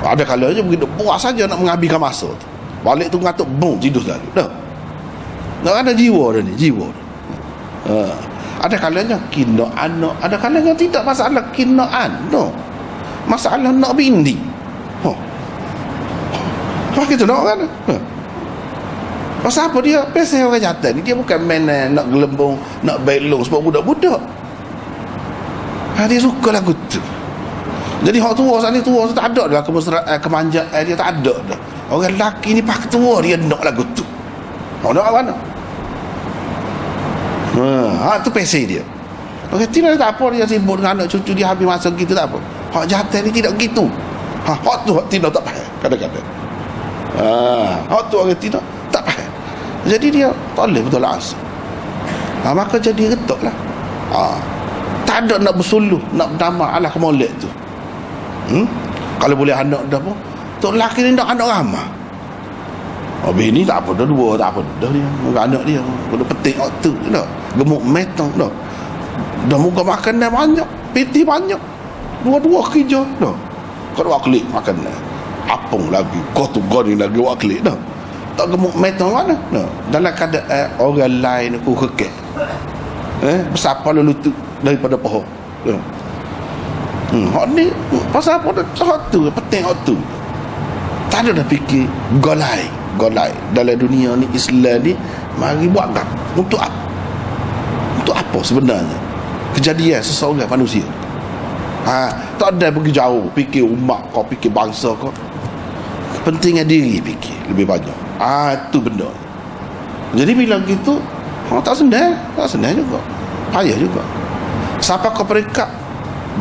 Ada kalanya begitu puas saja nak menghabiskan masa tu. Balik tu ngatuk bung tidur selalu. Dah. Tak ada jiwa dah ni, jiwa. Ada kalanya kina anak, ada kalanya tidak masalah kina anak. Masalah nak bini. Apa kita nak kan? Pasal apa dia? Pasal orang jantan ni dia bukan main nak gelembung, nak belong sebab budak-budak. Dia suka lagu tu. Jadi hak tua saat ni tua tak ada dah kemanjaan dia tak ada dah. Orang lelaki ni pak tua dia nak lagu tu. Nak mana? Tu pesel dia. Orang tidak tak apa dia sibuk dengan anak cucu dia habis masa gitu tak apa. Hak jantan ni tidak gitu. Hak tu hak tidak tak faham kadang-kadang. Hak tu orang tidak tak faham. Jadi dia tak boleh betul lah asal. Maka jadi retak lah. Tak ada nak bersuluh, nak berdamai ala kemolek tu. Kalau boleh anak dah pun tok lelaki ni nak anak ramah. Bini tak apa dah, dua tak apa dah dia dengan anak dia. Kena petik waktu dah. Gemuk metong dah. Dah muka makan dah banyak, piti banyak. Dua-dua kerja dah. Kau buat klik makan dah. Apung lagi, kau tu kau ni lagi buat klik dah. Tak gemuk metong mana? Dah. Dalam keadaan orang lain aku kekek. Bersapa lalu tu daripada pohon. Hak ni pasal apa dah satu petik waktu. Tak ada dah fikir golai dalam dunia ni Islam ni mari buat tak untuk apa? Untuk apa sebenarnya kejadian seseorang manusia? Tak ada pergi jauh fikir umat kau, fikir bangsa kau. Pentingnya diri fikir lebih banyak. Itu benda. Jadi bila gitu tak senang juga. Payah juga. Siapa kau peringkat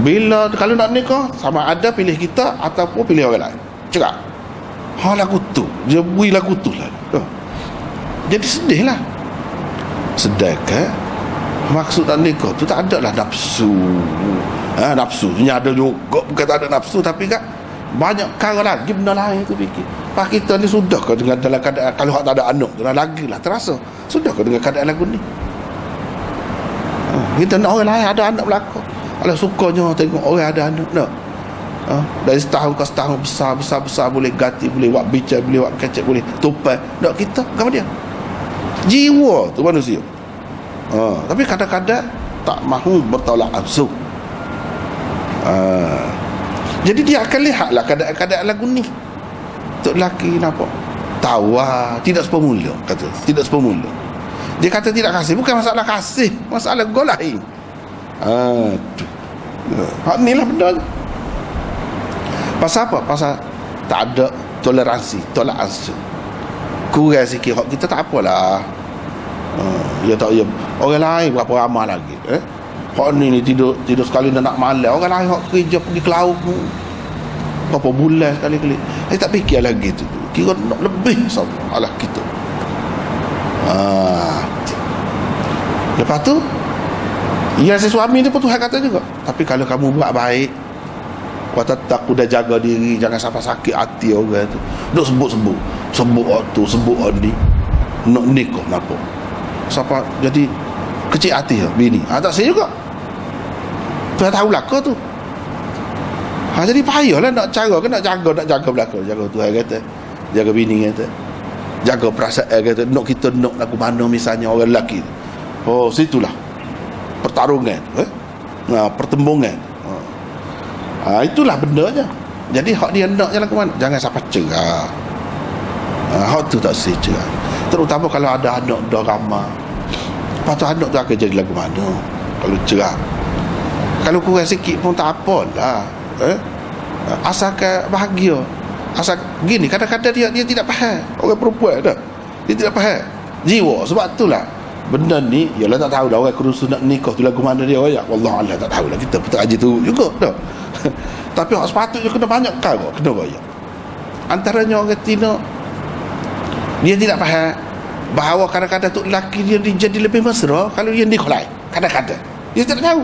bila kalau nak nikah sama ada pilih kita ataupun pilih orang lain. Cakap lagu tu dia beri lagu tu lah. Jadi sedih lah. Sedangkan maksud tak nikah tu tak ada lah nafsu. Nafsu ni ada juga, bukan tak ada nafsu, tapi kan banyak cara lagi benda lain tu fikir. Pak kita ni sudah ke dengan dalam keadaan kalau tak ada anak tu lagi lah terasa sudah ke dengan keadaan lagu ni. Kita nak orang lain ada anak belakang. Kalau sukanya tengok orang ada anak nak. Dari setahun ke setahun besar boleh ganti, boleh buat bicar, boleh buat kecek, boleh tupai. Tak kita apa dia? Jiwa tu manusia. Tapi kadang-kadang tak mahu bertolak ansur. Jadi dia akan lihatlah keadaan lagu ni. Tok lelaki nampak tawa, tidak sepemula kata. Tidak sepemula. Dia kata tidak kasih, bukan masalah kasih, masalah golai. Hak ni lah benda. Pasal apa? Pasal tak ada toleransi, tolak ansur. Kurang sikit hak kita tak apalah. Ya tak ya. Orang lain berapa ramai lagi. Hak ni tidur sekali nak malam. Orang lain hak kerja pergi ke laut berapa bulan sekali-kali. Tak fikir lagi tu. Kira nak lebih salah kita. Lepas tu ya si suami dia pun Tuhan kata juga, tapi kalau kamu buat baik, kau tetap dah jaga diri, jangan sampai sakit hati orang tu. Duk sebut waktu, sebut ni nak nikah kenapa? Siapa jadi kecil hati bini. Tak saya juga. Tuhan tahu lah kau tu. Jadi payahlah nak cara ke nak jaga belakang, jaga Tuhan kata, jaga bini kata, jaga perasaan kata, nak kita nak lagu mana misalnya orang lelaki. Oh, situlah pertarungan, pertembungan. Itulah bendanya. Jadi hak dia nak je lagu mana, jangan sampai cerah. Hak tu tak sih cerah. Terutama kalau ada anak dah ramai. Lepas tu anak tu akan jadi lagu mana kalau cerah. Kalau kurang sikit pun tak apalah. Asalkan bahagia. Asal gini, kadang-kadang dia tidak faham. Orang perempuan dah, dia tidak faham jiwa. Sebab itulah benda ni, yalah tak tahu dah orang kerusu nak nikah tu lagu mana dia royak. Wallahualam tak tahu lah. Kita pun tak aja tu juga dah. Tapi hak sepatutnya kena banyak kau kena royak. Antaranya orang Tino, dia tidak faham bahawa kadang-kadang tu lelaki dia jadi lebih mesra kalau dia nikah lain. Kadang-kadang dia tidak tahu.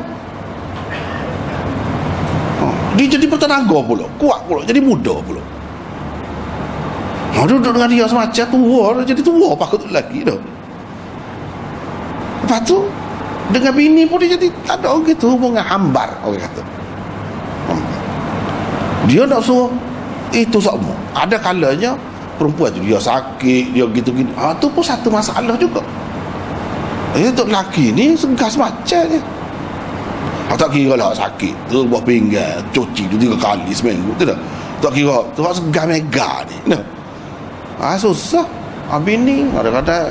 Dia jadi bertenaga pula, kuat pula, jadi muda pula. Duduk dengan dia semacam tua, jadi tua pakut lelaki dah. Lepas tu dengan bini pun dia jadi tak ada orang gitu, hubungan hambar orang kata. Dia nak suruh itu semua. Ada kalanya perempuan tu dia sakit, dia gitu-gitu. Tu pun satu masalah juga. Untuk lelaki ni segas macam je. Tak kira lah sakit tu buah pinggan, cuci tu 3 kali seminggu tu dah. Tak kira tu hak segar mega ni. Susah. Bini kadang-kadang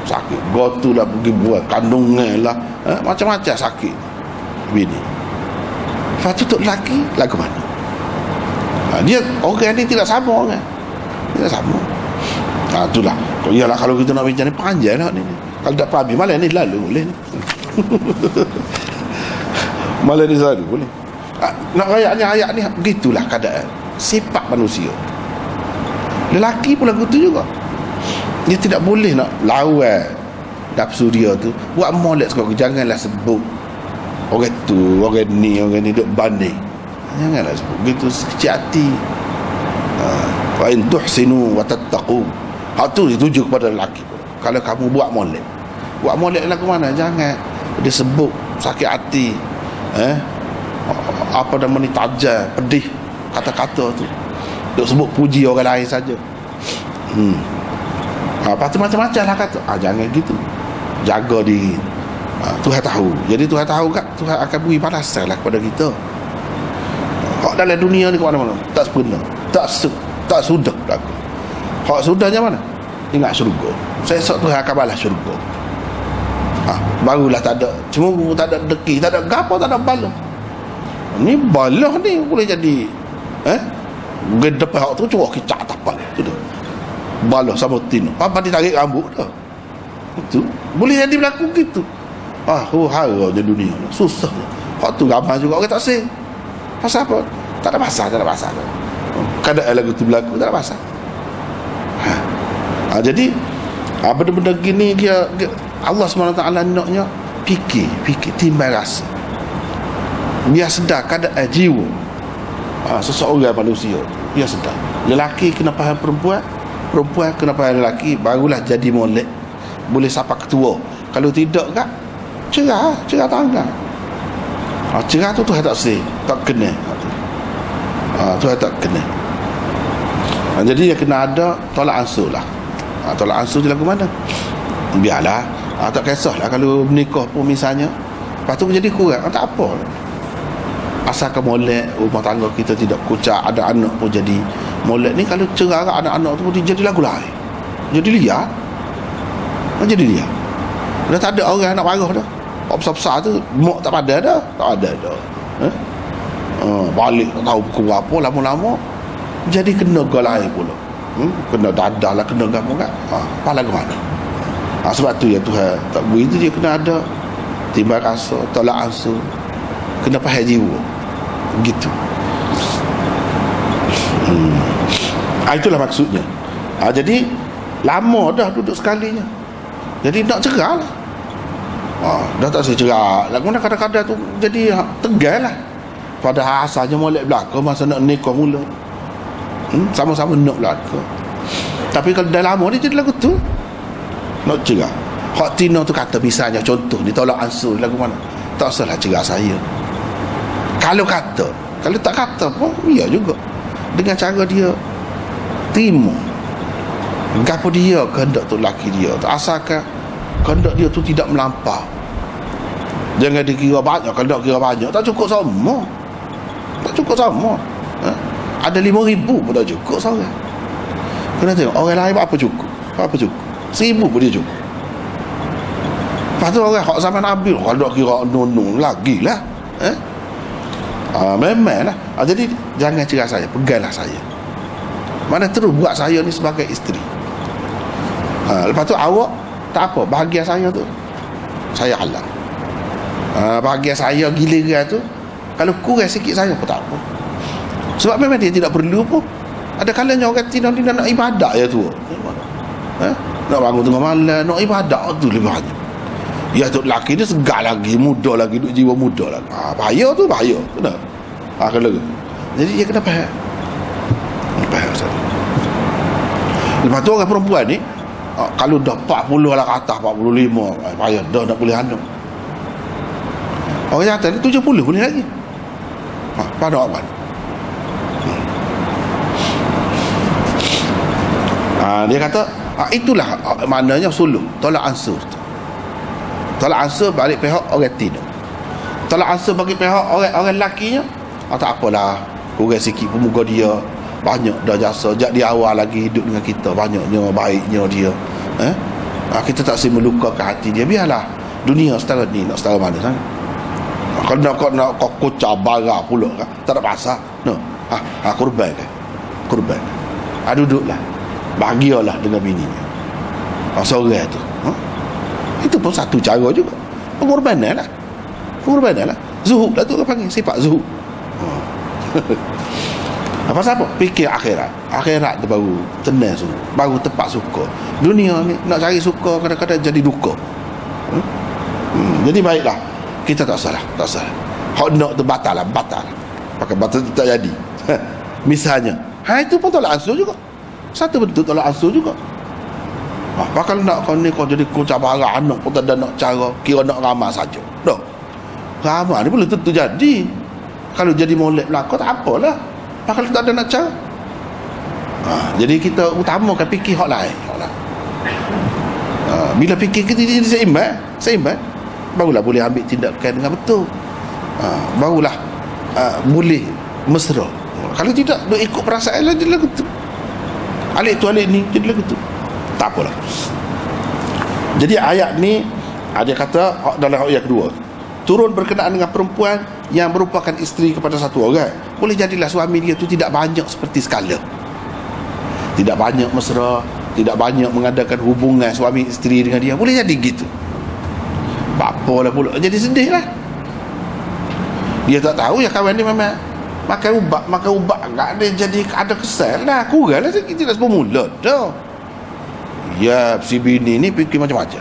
sakit, gotu lah pergi buat kandungan lah, macam-macam sakit bini. Lepas tu lelaki lagu mana? Dia orang ni tidak sama orang. Tidak sama. Itulah. Yalah kalau kita nak bincang ni panjang lah ni. Kalau tak habis malam ni lalu boleh ni. Malah ni selalu boleh. Nak ayat ni begitulah keadaan sifat manusia. Lelaki pun lagu tu juga. Dia tidak boleh nak lawan nafsu dia tu. Buat molek sekali, janganlah sebut orang tu, orang ni duk banding. Janganlah sebut begitu, sekecil hati. Wa in tuhsinu wa tattaqu. Hak tu dituju kepada lelaki. Kalau kamu buat molek lagu mana, jangan dia sebut sakit hati. Apa nama ni, tajam, pedih kata-kata tu, duk sebut puji orang lain saja. Lepas tu macam-macam lah kata. Jangan gitu, jaga diri. Tuhan tahu. Jadi Tuhan tahu kat, Tuhan akan beri balasan lah kepada kita. Hak dalam dunia ni ke mana-mana tak sempurna, tak sudah berlaku. Hak sudahnya mana? Ingat syurga. Saya esok Tuhan akan balas syurga. Barulah tak ada, cuma tak ada deki, tak ada gapo, tak ada bala. Ni bala ni boleh jadi depan hak tu cuak kicak tapal tu dah. Bala sama tin. Apa ditarik rambut dah. Itu boleh jadi berlaku gitu. Haranya dunia ni susah. Hak tu ramai juga orang tak sing. Pasal apa? Tak ada pasal. Kadang lagu tu berlaku tak ada pasal. Jadi benda-benda gini dia Allah SWT naknya fikir timbang rasa, biar sedar keadaan jiwa seseorang manusia. Biar sedar, lelaki kena faham perempuan kena faham lelaki, barulah jadi molek, boleh sapa ketua. Kalau tidak kak cerah tangan. Cerah tu Tuhan tak sih, tak kena. Tuhan tak kena. Jadi dia kena ada tolak ansur lah. Tolak ansur dia lagu mana? Biarlah, tak kisahlah kalau menikah pun misalnya, lepas tu menjadi kurang, tak apa. Asalkan molek rumah tangga kita tidak kucak, ada anak pun jadi molek ni. Kalau cerah anak-anak tu pun jadi lagu lain, jadi liar. Dah tak ada orang nak marah dah. Orang besar-besar tu mak tak ada dah. Balik tak tahu pukul apa, lama-lama jadi kena ke lain pula. Kena dadah lah, kena gapo kan. Apa lagu mana? Sebab tu ya Tuhan tak beri tu, dia kena ada timbang rasa, tolak ansur, kena faham jiwa gitu. Itulah maksudnya. Jadi lama dah duduk sekalinya, jadi nak cerah lah. Dah tak saya cerah lah. Kadang-kadang tu jadi tegal lah. Padahal asalnya molek belaka masa nak nikah mula, sama-sama nak belaka. Tapi kalau dah lama dia jadi lagu tu nak cerah. Hak Tino tu kata misalnya contoh ni tolak ansur lagu mana, tak salah cerah saya. Kalau kata Kalau tak kata pun ya juga, dengan cara dia terima gapo dia kehendak tu laki dia, asalkan kehendak dia tu tidak melampau. Jangan dikira banyak, kehendak kira banyak tak cukup sama. Tak cukup sama. Ada 5,000 pun tak cukup seorang. Kena tengok orang lain apa cukup. Apa cukup? 1,000 pun dia cukup. Lepas tu orang hak zaman Nabi kehendak kira nun lagi lah. Memang lah. Jadi jangan cerah saya, peganglah saya. Mana terus buat saya ni sebagai isteri. Lepas tu awak tak apa, bahagia saya tu saya halal. Bahagia saya giliran tu kalau kurang sikit saya pun tak apa. Sebab memang dia tidak perlu pun. Ada kalanya orang tidak nak ibadat ya tu. Nak bangun tengah malam, nak ibadat tu lebih banyak. Ya tu lelaki ni segar lagi, muda lagi, duk jiwa muda lagi. Bahaya tu, bahaya. Benar. Kalau jadi dia kena faham. Ustaz. Lepas tu orang perempuan ni kalau dah 40 lah ke atas, 45, payah dah nak boleh anak. Orang jantan ni 70 boleh lagi. Pada awak. Dia kata itulah maknanya suluh, tolak ansur. Tolak ansur balik pihak orang tidak. Tolak ansur bagi pihak orang lakinya, tak apalah, kurang sikit pemuka dia, banyak dah jasa, sejak di awal lagi hidup dengan kita, banyaknya baiknya dia. Kita tak semua melukakan hati dia, biarlah dunia setara ni, nak setara mana sangat. Kalau nak kocah barang pula kan, tak ada pasal. No. Kurban kan. Kurban. Duduklah. Bahagialah dengan bininya. Seorang tu. Itu pun satu cara juga. Pengorbanan lah. Pengorbanan lah. Zuhud lah tu orang panggil. Sifat zuhud. Pasal apa? Fikir akhirat. Akhirat tu baru tenang semua. Baru tepat suka. Dunia ni nak cari suka kadang-kadang jadi duka. Jadi baiklah. Kita tak salah. Tak salah. Hak nak tu batal lah. Batal. Pakai batal tu tak jadi. Misalnya. Itu pun tolak ansur juga. Satu bentuk tolak ansur juga. Bakal nak kau ni kau jadi kocak barang anak pun tak ada nak cara, kira nak ramah saja. Dah. Ramah ni belum tentu jadi. Kalau jadi molek belakang tak apalah. Bakal tak ada nak cara. Jadi kita utamakan fikir hak lain. Bila fikir kita jadi seimbang, barulah boleh ambil tindakan dengan betul. Barulah boleh mesra. Kalau tidak, dia ikut perasaan lah, dia lagu tu. Alik tu alik ni, dia lagu tu. Tak apalah. Jadi ayat ni dia kata dalam ayat kedua, turun berkenaan dengan perempuan yang merupakan isteri kepada satu orang. Boleh jadilah suami dia tu tidak banyak seperti sekala, tidak banyak mesra, tidak banyak mengadakan hubungan suami isteri dengan dia. Boleh jadi gitu. Apalah pula, jadi sedih lah. Dia tak tahu ya kawan dia memang makan ubat enggak ada, jadi ada kesan lah, kurang lah sikit, tidak semula dah. Ya, si bini ni fikir macam-macam.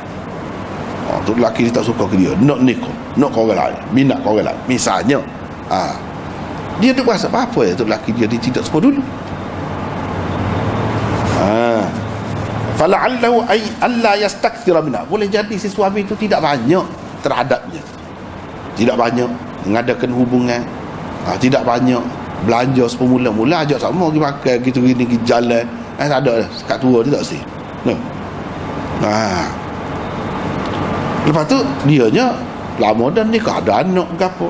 Tu lelaki ni tak suka ke dia, nak nikah, nak kau orang lain, minat kau orang lain misalnya. Dia tu rasa apa ya tu lelaki dia tidak semua dulu. Fala'allahu ay alla yastakthira minha. Boleh jadi si suami itu tidak banyak terhadapnya, tidak banyak mengadakan hubungan, tidak banyak belanja semula-mula, ajak sama pergi makan gitu gini, pergi jalan, tak ada dah, kat tua dia tak sih. Lepas tu dianya lama dan nikah, ada anak ke apa.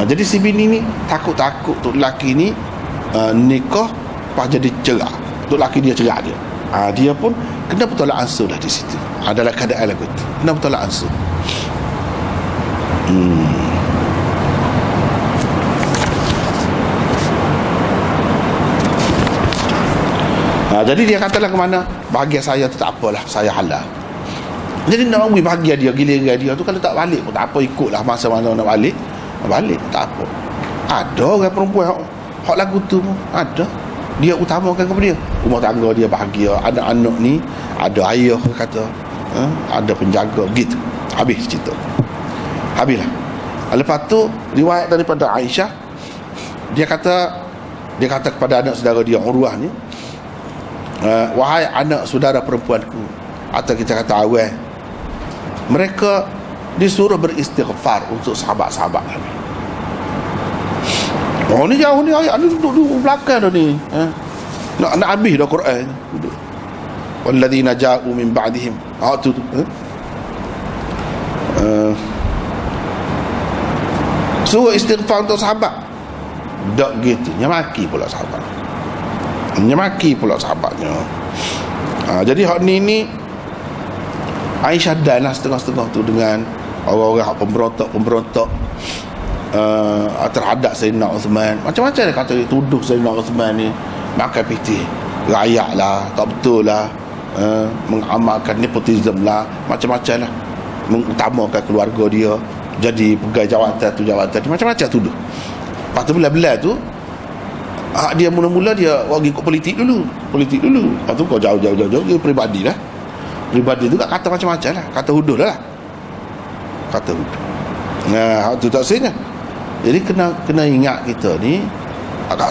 Jadi si bini ni takut-takut tu lelaki ni nikah pas jadi cerai, tu lelaki dia cerai dia. Dia pun kena bertolak ansur lah di situ. Adalah keadaan lagu tu, kena bertolak ansur. Jadi dia katalah ke mana, bahagia saya tu tak apalah, saya halal. Jadi nak bagi bahagia dia, giliran dia tu kalau tak balik pun tak apa, ikutlah masa mana nak balik, tak apa. Ada orang perempuan hak lagu tu pun ada, dia utamakan kepada dia rumah tangga dia bahagia, anak-anak ni ada ayah kata, ada penjaga gitu. Habis cerita, habislah. Lepas tu riwayat daripada Aisyah, dia kata kepada anak saudara dia Urwah ni, wahai anak saudara perempuanku, atau kita kata awal, mereka disuruh beristighfar untuk sahabat-sahabat kami. Oh ni jauh ni, ayat ni duduk belakang dah ni. Nak habis dah Quran. Duduk. Walladzina ja'u min ba'dihim. Tu. Suruh istighfar untuk sahabat. Tak gitu. Nyamaki pula sahabat. Nyamaki pula sahabatnya. Jadi hak ni Aisyah dan lah setengah-setengah tu dengan orang-orang pemberontak terhadap Sayyidina Uthman. Macam-macam dia kata, dia tuduh Sayyidina Uthman ni makan pitih, rayak lah, tak betul lah, mengamalkan nepotism lah, macam-macam lah, mengutamakan keluarga dia jadi pegawai jawatan, macam-macam tuduh. Lepas tu belah-belah tu dia mula-mula dia orang ikut politik dulu. Lepas tu kau jauh dia peribadi lah. Peribadi tu kata macam-macam lah, kata huduh lah. Kata huduh. Nah, tu tak sebenarnya. Jadi kena ingat kita ni,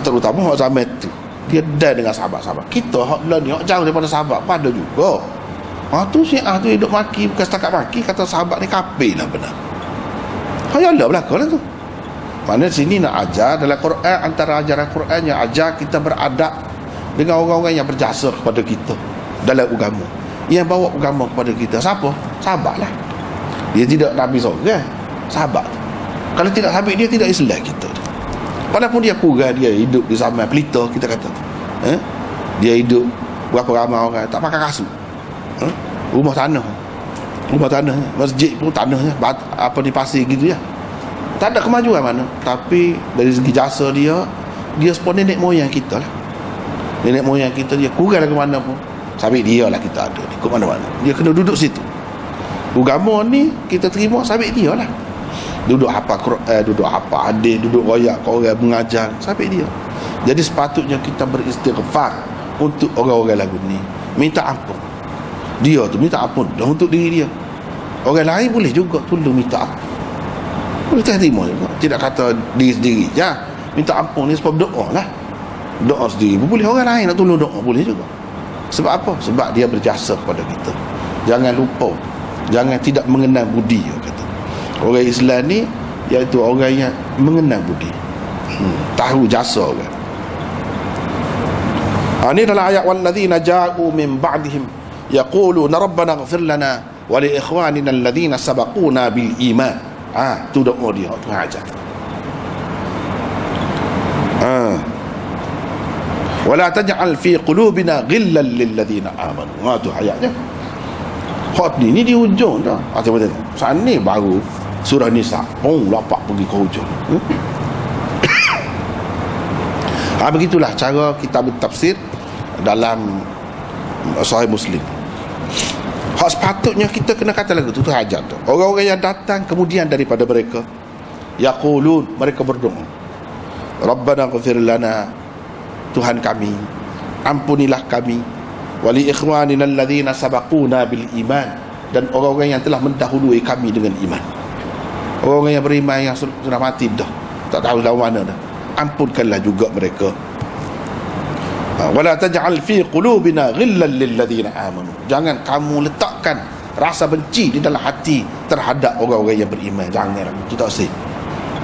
terutama hak zaman tu, dia dah dengan sahabat-sahabat. Kita hak lah ni, hak jauh daripada sahabat pada juga. Tu Syiah tu hidup maki, bukan setakat maki, kata sahabat ni kafir lah benar. Hayalah belakang lah tu. Mana sini nak ajar dalam Quran, antara ajaran Quran yang ajar kita beradab dengan orang-orang yang berjasa kepada kita dalam agama, yang bawa agama kepada kita. Siapa? Sahabat lah. Dia tidak Nabi seorang, sahabat. Kalau tidak sahabat, dia tidak Islam kita. Walaupun dia kurang, dia hidup di zaman pelita, kita kata, dia hidup berapa ramai orang tak pakai kasut, rumah tanah, masjid pun tanahnya apa di pasir gitu ya. Tak ada kemajuan mana. Tapi dari segi jasa dia sepon nenek moyang kita lah. Nenek moyang kita dia kurang ke mana pun, sabit dia lah kita ada ni, ke mana-mana dia kena duduk situ. Agama ni kita terima sabit dia lah. Duduk hafal Quran, duduk hafal hadis, duduk royak ke orang mengajar, sabit dia. Jadi sepatutnya kita beristighfar untuk orang-orang lagu ni, minta ampun. Dia tu minta ampun dah untuk diri dia. Orang lain boleh juga tolong minta ampun, boleh terima juga. Tidak kata diri sendiri je minta ampun ni, sebab doa lah. Doa sendiri boleh, orang lain nak tolong doa boleh juga. Sebab apa? Sebab dia berjasa kepada kita. Jangan lupa, jangan tidak mengenal budi, kata. Orang Islam ni iaitu orang yang mengenal budi, tahu jasa orang. Ini dalam ayat walladzina ja'u min ba'dihim yaquluna rabbana ighfir lana wa li ikhwanina alladhina sabaquna bil iman. Tu doa dia Tuhan ajar. Wala taj'al fi qulubina ghillan lil ladzina amanu. Tu ayatnya. Hot ni di hujung dah. Macam mana? Saat ni baru surah Nisa. Lapak pergi ke hujung. Begitulah cara kita bertafsir dalam Sahih Muslim. Hak sepatutnya kita kena kata lagu tu ajar tu. Orang-orang yang datang kemudian daripada mereka, yaqulun, mereka berdoa, Rabbana ighfir lana, Tuhan kami, ampunilah kami, wali ikhwanina alladhina sabaquna bil iman, dan orang-orang yang telah mendahului kami dengan iman. Orang-orang yang beriman yang sudah mati dah, tak tahu lawan mana dah, ampunkanlah juga mereka. Wala taj'al fi qulubina ghillan lil ladzina amanu, jangan kamu letakkan rasa benci di dalam hati terhadap orang-orang yang beriman. Jangan, itu tak sih.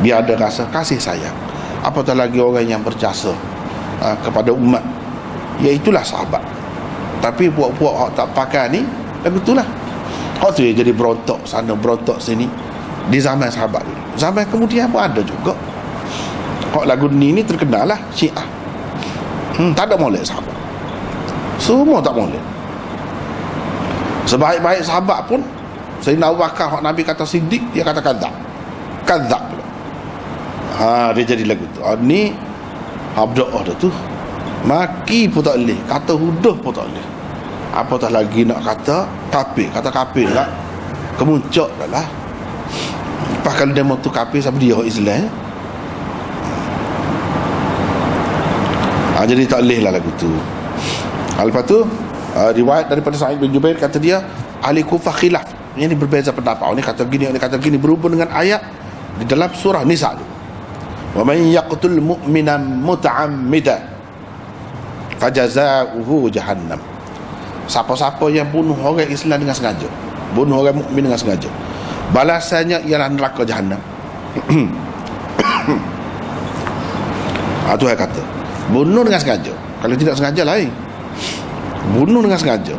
Biar ada rasa kasih sayang. Apatah lagi orang yang berjasa kepada umat, iaitulah sahabat. Tapi puak-puak tak pakai ni lagu itulah. Hak tu jadi berontak sana berontak sini di zaman sahabat dulu. Zaman kemudian pun ada juga. Hak lagu ni terkenal lah Syiah. Tak ada molek sahabat. Semua tak molek. Sebaik-baik sahabat pun, Sayyidina Abu Bakar, hak Nabi kata Siddiq, dia kata kadzab pula. Dia jadi lagu tu. Ni berdoa dah tu. Maki pun tak boleh, kata huduh pun tak boleh. Apatah lagi nak kata kafir. Kata kafir lah, kemuncak dah lah. Lepas kalau dia tu kafir, siapa dia Islam? Jadi tak boleh lah lagu tu. Lepas tu riwayat daripada Sa'id bin Jubair, kata dia ahli Kufah khilaf, ini berbeza pendapat. Ini kata gini, berhubung dengan ayat di dalam surah Nisa tu, wa man yaqtul mu'minan muta'ammidan fajaza'uhu jahannam. Siapa-siapa yang bunuh orang Islam dengan sengaja, bunuh orang mukmin dengan sengaja, balasannya ialah neraka jahannam. Tuhan kata bunuh dengan sengaja. Kalau tidak sengaja lain, bunuh dengan sengaja.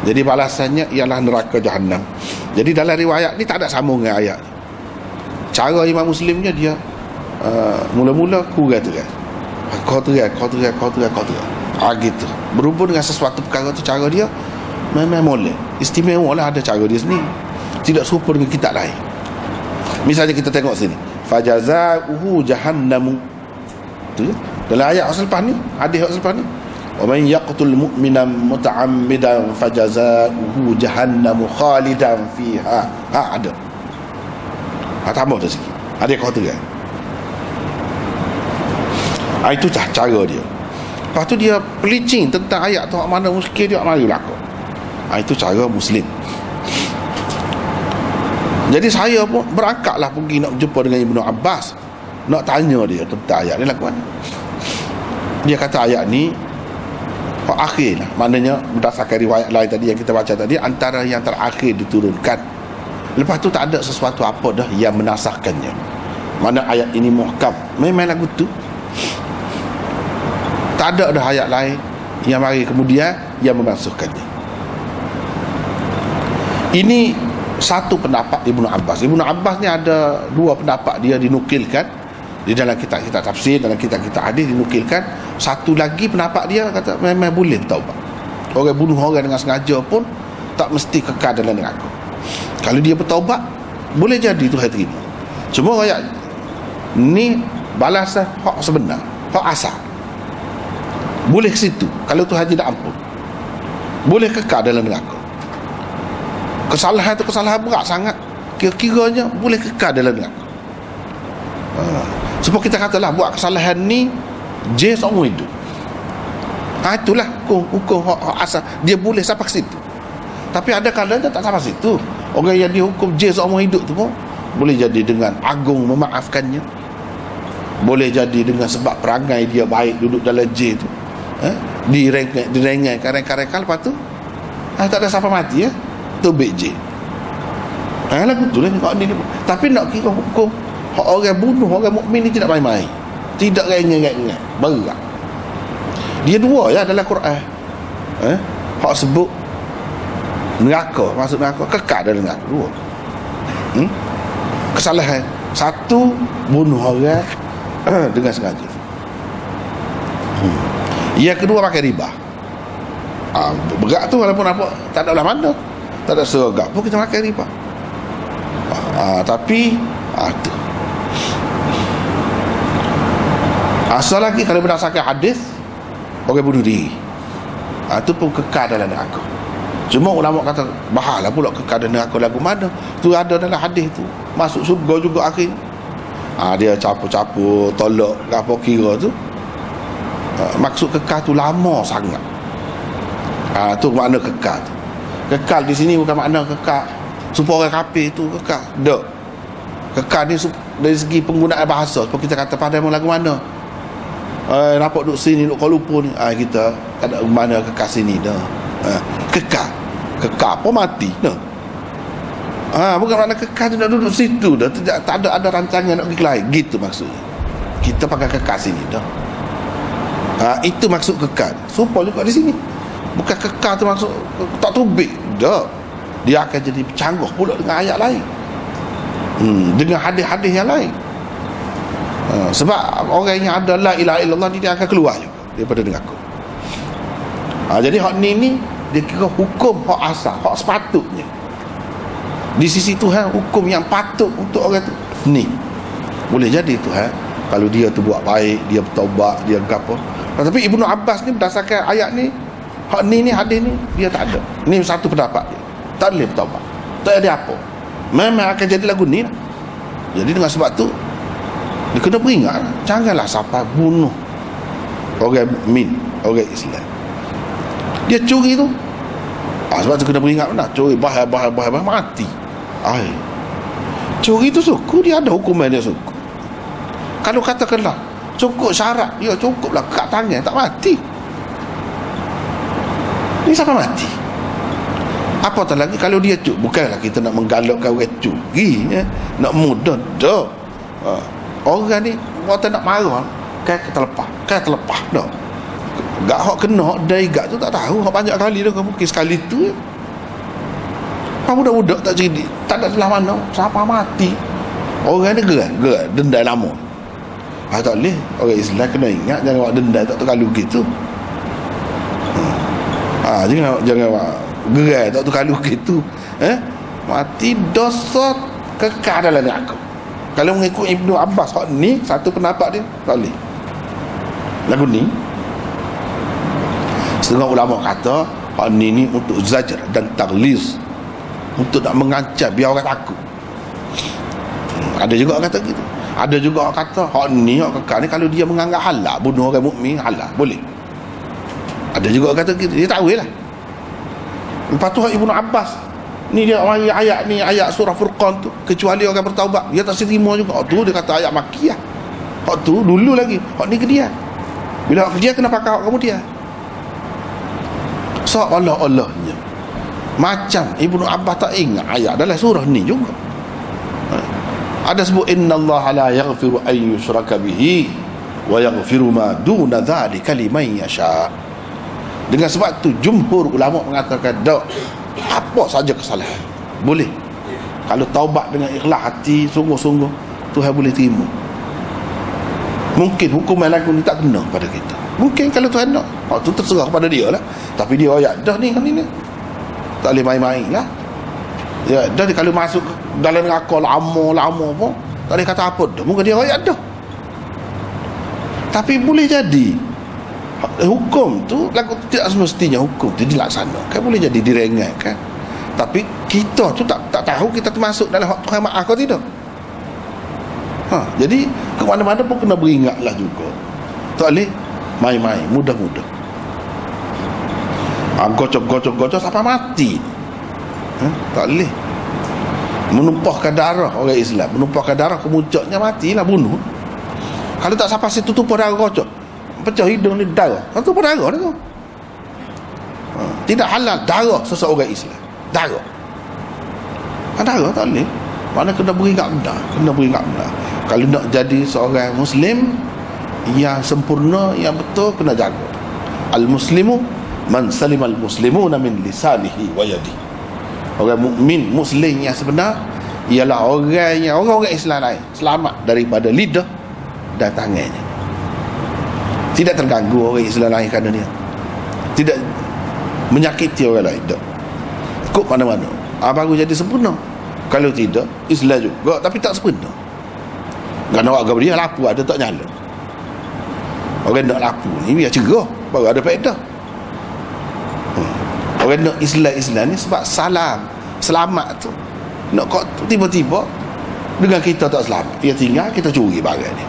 Jadi balasannya ialah neraka Jahannam. Jadi dalam riwayat ni tak ada sambung dengan ayat. Cara Imam Muslimnya dia mula-mula kurang teras. Kau teras. Gitu. Berhubung dengan sesuatu perkara tu, cara dia memang molek. Istimewa lah, ada cara dia sendiri. Tidak serupa dengan kitab lain. Misalnya kita tengok sini, fajazauhu jahannamu. Tu dalam ayat lepas ni, hadis lepas ni, wa man yaqtul mu'mina muta'ammidan fajazauhu jahannamu khalidan fiha. Ada. Tambah tu sikit. Ada kau teras. Itu cara dia. Lepas tu dia pelicing tentang ayat tu, mana muskil dia, mari berlaku. Itu cara Muslim. Jadi saya pun berangkatlah pergi nak jumpa dengan Ibnu Abbas, nak tanya dia tentang ayat ni lagu mana. Dia kata ayat ni akhir lah, maknanya berdasarkan riwayat lain tadi yang kita baca tadi, antara yang terakhir diturunkan. Lepas tu tak ada sesuatu apa dah yang menasahkannya. Mana ayat ini muhkam, memang lagu tu. Tak ada dah ayat lain yang mari kemudian yang memasukkannya. Ini satu pendapat Ibnu Abbas. Ibnu Abbas ni ada dua pendapat dia dinukilkan di dalam kitab-kitab tafsir, dalam kitab-kitab hadis dinukilkan. Satu lagi pendapat dia kata memang boleh bertaubat. Orang bunuh orang dengan sengaja pun tak mesti kekal dalam neraka. Kalau dia bertaubat, boleh jadi Tuhan terima. Cuma ayat ni balasan hak sebenar, hak asal. Boleh ke situ. Kalau Tuhan tidak ampun, boleh kekal dalam neraka. Kesalahan itu kesalahan berat sangat, kira-kiranya boleh kekal dalam neraka. Sebab kita katalah buat kesalahan ni je seumur hidup. Itulah hukum hak asal. Dia boleh sampai ke situ. Tapi ada kalanya tak sampai situ. Orang yang dihukum je seumur hidup tu pun boleh jadi dengan agung memaafkannya. Boleh jadi dengan sebab perangai dia baik duduk dalam je tu, direngai kareng-kareng, lepas tu tak ada siapa mati tubik je. Lagu tu lah ni. Tapi nak kira hukum orang bunuh orang mukmin ni tidak main-main, tidak ringan-ringan, berat. Dia dua dalam Quran. Hak sebut neraka, masuk neraka, kekal dalam neraka. Dua kesalahan. Satu, bunuh orang dengan sengaja. Yang kedua, pakai riba. Berat tu walaupun apa, tak ada lah mana, tak ada seragam pun kita pakai riba. Tapi tu asal lagi kalau berdasarkan hadis, orang bunuh diri itu pun kekal dalam neraka. Cuma ulama kata bahalah pula kekal dalam neraka lagu mana. Tu ada dalam hadis tu, masuk surga juga akhir. Dia capur-capur tolak apa kira tu. Maksud kekal tu lama sangat. Tu makna kekal tu. Kekal di sini bukan makna kekal supaya orang kafir tu kekal. Tak. Kekal ni dari segi penggunaan bahasa. Seperti kita kata pada lagu mana. Nampak duduk sini, duduk Kuala Lumpur ni. Kita tak ada mana kekal sini dah. Kekal. Kekal apa mati dah. Bukan makna kekal tu nak duduk situ dah. Tak ada rancangan nak pergi lain. Gitu maksudnya. Kita pakai kekal sini dah. Itu maksud kekal. Supaya juga di sini. Bukan kekal tu maksud tak tubik. Tak. Dia akan jadi bercanggah pula dengan ayat lain. Dengan hadis-hadis yang lain. Sebab orang yang ada la ilaha illallah dia akan keluar juga daripada neraka. Jadi hak ni dia kira hukum hak asal, hak sepatutnya. Di sisi Tuhan hukum yang patut untuk orang tu ni. Boleh jadi Tuhan kalau dia tu buat baik, dia bertaubat, dia gapo. Tapi Ibnu Abbas ni berdasarkan ayat ni, hak ni hadis ni dia tak ada. Ni satu pendapat dia. Tak boleh bertaubat. Tak ada apa. Memang akan jadi lagu ni lah. Jadi dengan sebab tu dia kena peringat, janganlah sampai bunuh orang mukmin, orang Islam. Dia curi tu sebab tu kena peringat benar. Curi bahaya mati. Curi tu suku, dia ada hukuman dia suku. Kalau katakanlah cukup syarat dia, cukuplah kat tangan, tak mati. Ni siapa mati? Apatah lagi kalau dia bukanlah kita nak menggalakkan orang curi, nak mudah dah. Orang ni waktu nak marah, kan terlepas dah. Gak hak kena hak dai gak tu tak tahu, hak banyak kali dah mungkin sekali tu. Apa budak-budak tak cerdik, tak ada sebelah mana, siapa mati. Orang ni gerak denda lama. Tak boleh. Orang Islam kena ingat jangan buat denda tak terlalu gitu. Jangan buat gerai tak terlalu gitu. Mati dosa kekal dalam neraka. Kalau mengikut Ibnu Abbas hak ni satu pendapat dia tak boleh. Lagu ni setengah ulama kata hak ni untuk zajr dan taghliz, untuk nak mengancam biar orang takut. Ada juga orang kata gitu. Ada juga orang kata hak ni hak kekal ni kalau dia menganggap halal bunuh orang mukmin halal boleh. Ada juga orang kata gitu. Dia tak boleh lah. Lepas tu hak Ibnu Abbas ni dia mari ayat ni, ayat surah Furqan tu, kecuali orang bertaubat dia tak terima juga. Tu dia kata ayat makiyah. Hak tu dulu lagi. Hak ni ke dia. Bila hak ke dia kena pakai hak kamu dia. So Allah-Allahnya macam Ibnu Abbas tak ingat ayat dalam surah ni juga. Ada sebut innallaha la yaghfiru an yushraka bihi wa yaghfiru ma duna dzalika liman yasha. Dengan sebab tu jumhur ulama mengatakan dak apa saja kesalahan boleh kalau taubat dengan ikhlas hati sungguh-sungguh Tuhan boleh terima. Mungkin hukuman lagu ni tak kena pada kita, mungkin kalau Tuhan nak tu terserah kepada dia lah. Tapi dia ayat dah ni kan ni tak boleh main-main lah. Ya dah kalau masuk dalam neraka lama pun tak boleh kata apa dah, mungkin dia ayat dah. Tapi boleh jadi hukum tu lagu tidak semestinya hukum tu dilaksanakan, boleh jadi direngatkan. Tapi kita tu tak tahu kita termasuk dalam hak Tuhan maaf kau tidak. Jadi ke mana-mana pun kena beringatlah juga. Tak boleh main-main mudah-mudah. Gocok sampai mati. Tak boleh. Menumpahkan darah orang Islam, menumpahkan darah kemuncaknya matilah, bunuh. Kalau tak sampai situ tumpah darah gocok, pecah hidung ni darah. Itu pun darah dia tu. Tidak halal darah seseorang Islam. Darah. Darah tak boleh. Mana kena beringat benar. Kalau nak jadi seorang Muslim yang sempurna, yang betul, kena jaga. Al-Muslimu man salimal muslimuna min lisanihi wa yadihi. Orang mukmin Muslim yang sebenar ialah orang Islam lain selamat daripada lidah dan tangannya. Tidak terganggu orang Islam lain kerana dia, tidak menyakiti orang lain, tak ikut mana-mana. Baru jadi sempurna. Kalau tidak, Islam juga tapi tak sempurna. Kerana orang dia lapu ada tak nyala. Orang nak lapu ni biar cerah baru ada faedah. Orang nak Islam ni sebab selamat tu nak kok tiba-tiba dengan kita tak selamat, dia tinggal kita curi barang ni,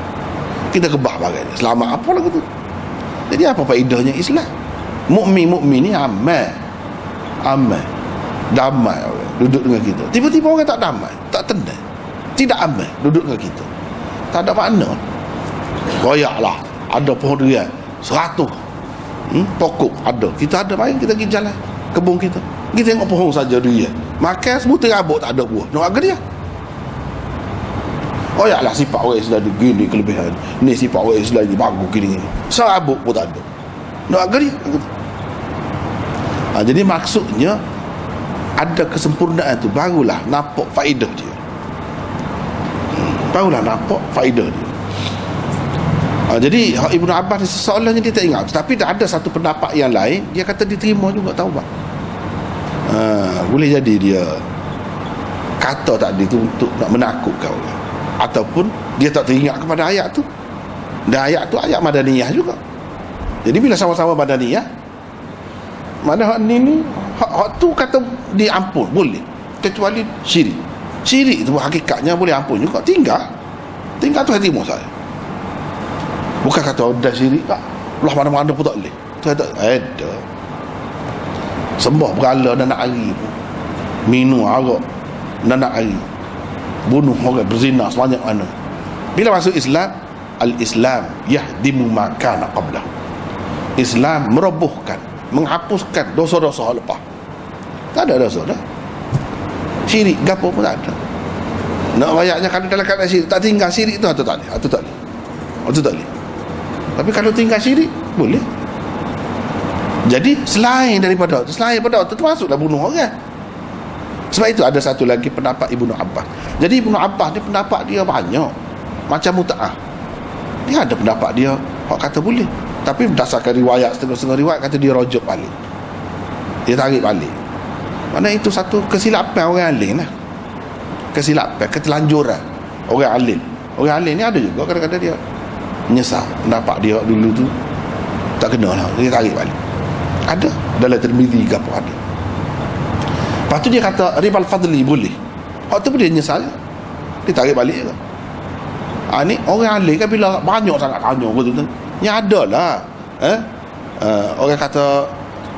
kita kebah barang ni, selamat apa lagu tu. Jadi apa faedahnya Islam? Mukmin ni aman damai orang duduk dengan kita. Tiba-tiba orang tak damai, tak tenang, tidak aman duduk dengan kita, tak ada makna. Royaklah ada pohon durian 100 pokok ada, kita ada main, kita pergi jalan kebun kita tengok pohon saja durian, makan sebutir rabuk tak ada buah, nak agak dia. Royaklah sifat orang Islam gini kelebihan ni, sifat orang Islam ni bagus gini, serabuk pun tak ada, nak agak dia. Jadi maksudnya ada kesempurnaan tu barulah nampak faedah dia, jadi Ibnu Abbas seolah-olahnya dia tak ingat, tapi ada satu pendapat yang lain, dia kata diterima juga taubat. Boleh jadi dia kata tadi tu untuk nak menakutkan orang, ataupun dia tak teringat kepada ayat tu, dan ayat tu ayat Madaniyah juga. Jadi bila sama-sama Madaniyah, mana hak ni hak tu kata diampun boleh, kecuali syirik tu hakikatnya boleh ampun juga, tinggal tu hatimu saya. Bukan kata ada syirik tak, belah mana-mana pun tak boleh. Tu tak ada. Sembah berhala dan nak hari pun, minum arak dan nak hari, bunuh orang, berzina sebanyak mana. Bila masuk Islam, al-Islam yahdimu ma kana qablah. Islam merobohkan, menghapuskan dosa-dosa lepas. Tak ada dosa dah. Syirik gapo pun tak ada. Nak ayatnya kalau dalam keadaan syirik tak tinggal syirik tu, atau tak boleh. Tapi kalau tinggal syirik, boleh. Jadi selain daripada itu, termasuklah bunuh orang. Sebab itu ada satu lagi pendapat Ibnu Abbas. Jadi Ibnu Abbas ni pendapat dia banyak macam muta'ah. Dia ada pendapat dia hak kata boleh, tapi berdasarkan riwayat, setengah-setengah riwayat kata dia rujuk balik, dia tarik balik. Mana itu satu kesilapan orang alim lah. Kesilapan, ketelanjuran orang alim. Orang alim ni ada juga kadang-kadang dia menyesal pendapat dia dulu tu tak kena lah, dia tarik balik. Ada dalam Tirmizi ke apa ada. Lepas tu dia kata ribal fadli boleh. Hak tu pun dia nyesal, dia tarik balik ke. Ni orang alim kan bila banyak sangat tanya betul tu. Yang ada lah orang kata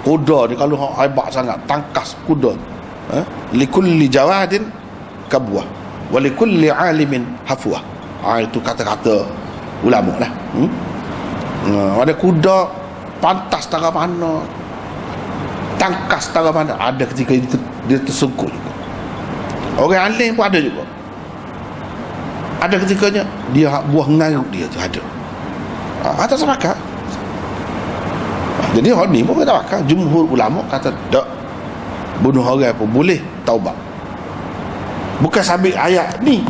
kuda ni kalau hebat sangat, tangkas kuda, likulli jawadin kabwah wa likulli alimin hafwah. Itu kata-kata ulama lah. Ada kuda pantas tara mana, tangkas tara mana, ada ketika dia tersungkur juga. Orang alim pun ada juga. Ada ketikanya dia buah ngarut dia tu ada. Atas sepakat. Jadi hak ni pun kata bakal jumhur ulama kata tak, bunuh orang pun boleh taubat. Bukan sabit ayat ni.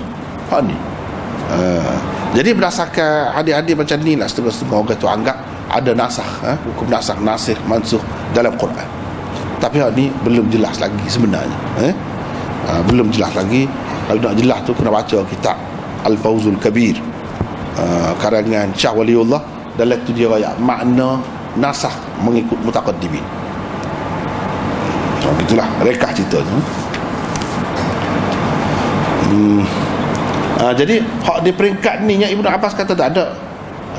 Hak ni. Jadi berdasarkan hadis-hadis macam ni lah setengah-setengah orang tu anggap ada nasakh, hukum nasakh, nasikh, mansukh dalam Quran. Tapi hak ni belum jelas lagi sebenarnya. Belum jelas lagi. Kalau nak jelas tu kena baca kitab Al-Fawzul Kabir karangan Syah Waliullah. Dalam tu dia ayat makna nasakh mengikut mutaqaddimin. Itulah rekah cerita tu. Jadi hak di peringkat ni yang Ibnu Abbas kata tak ada.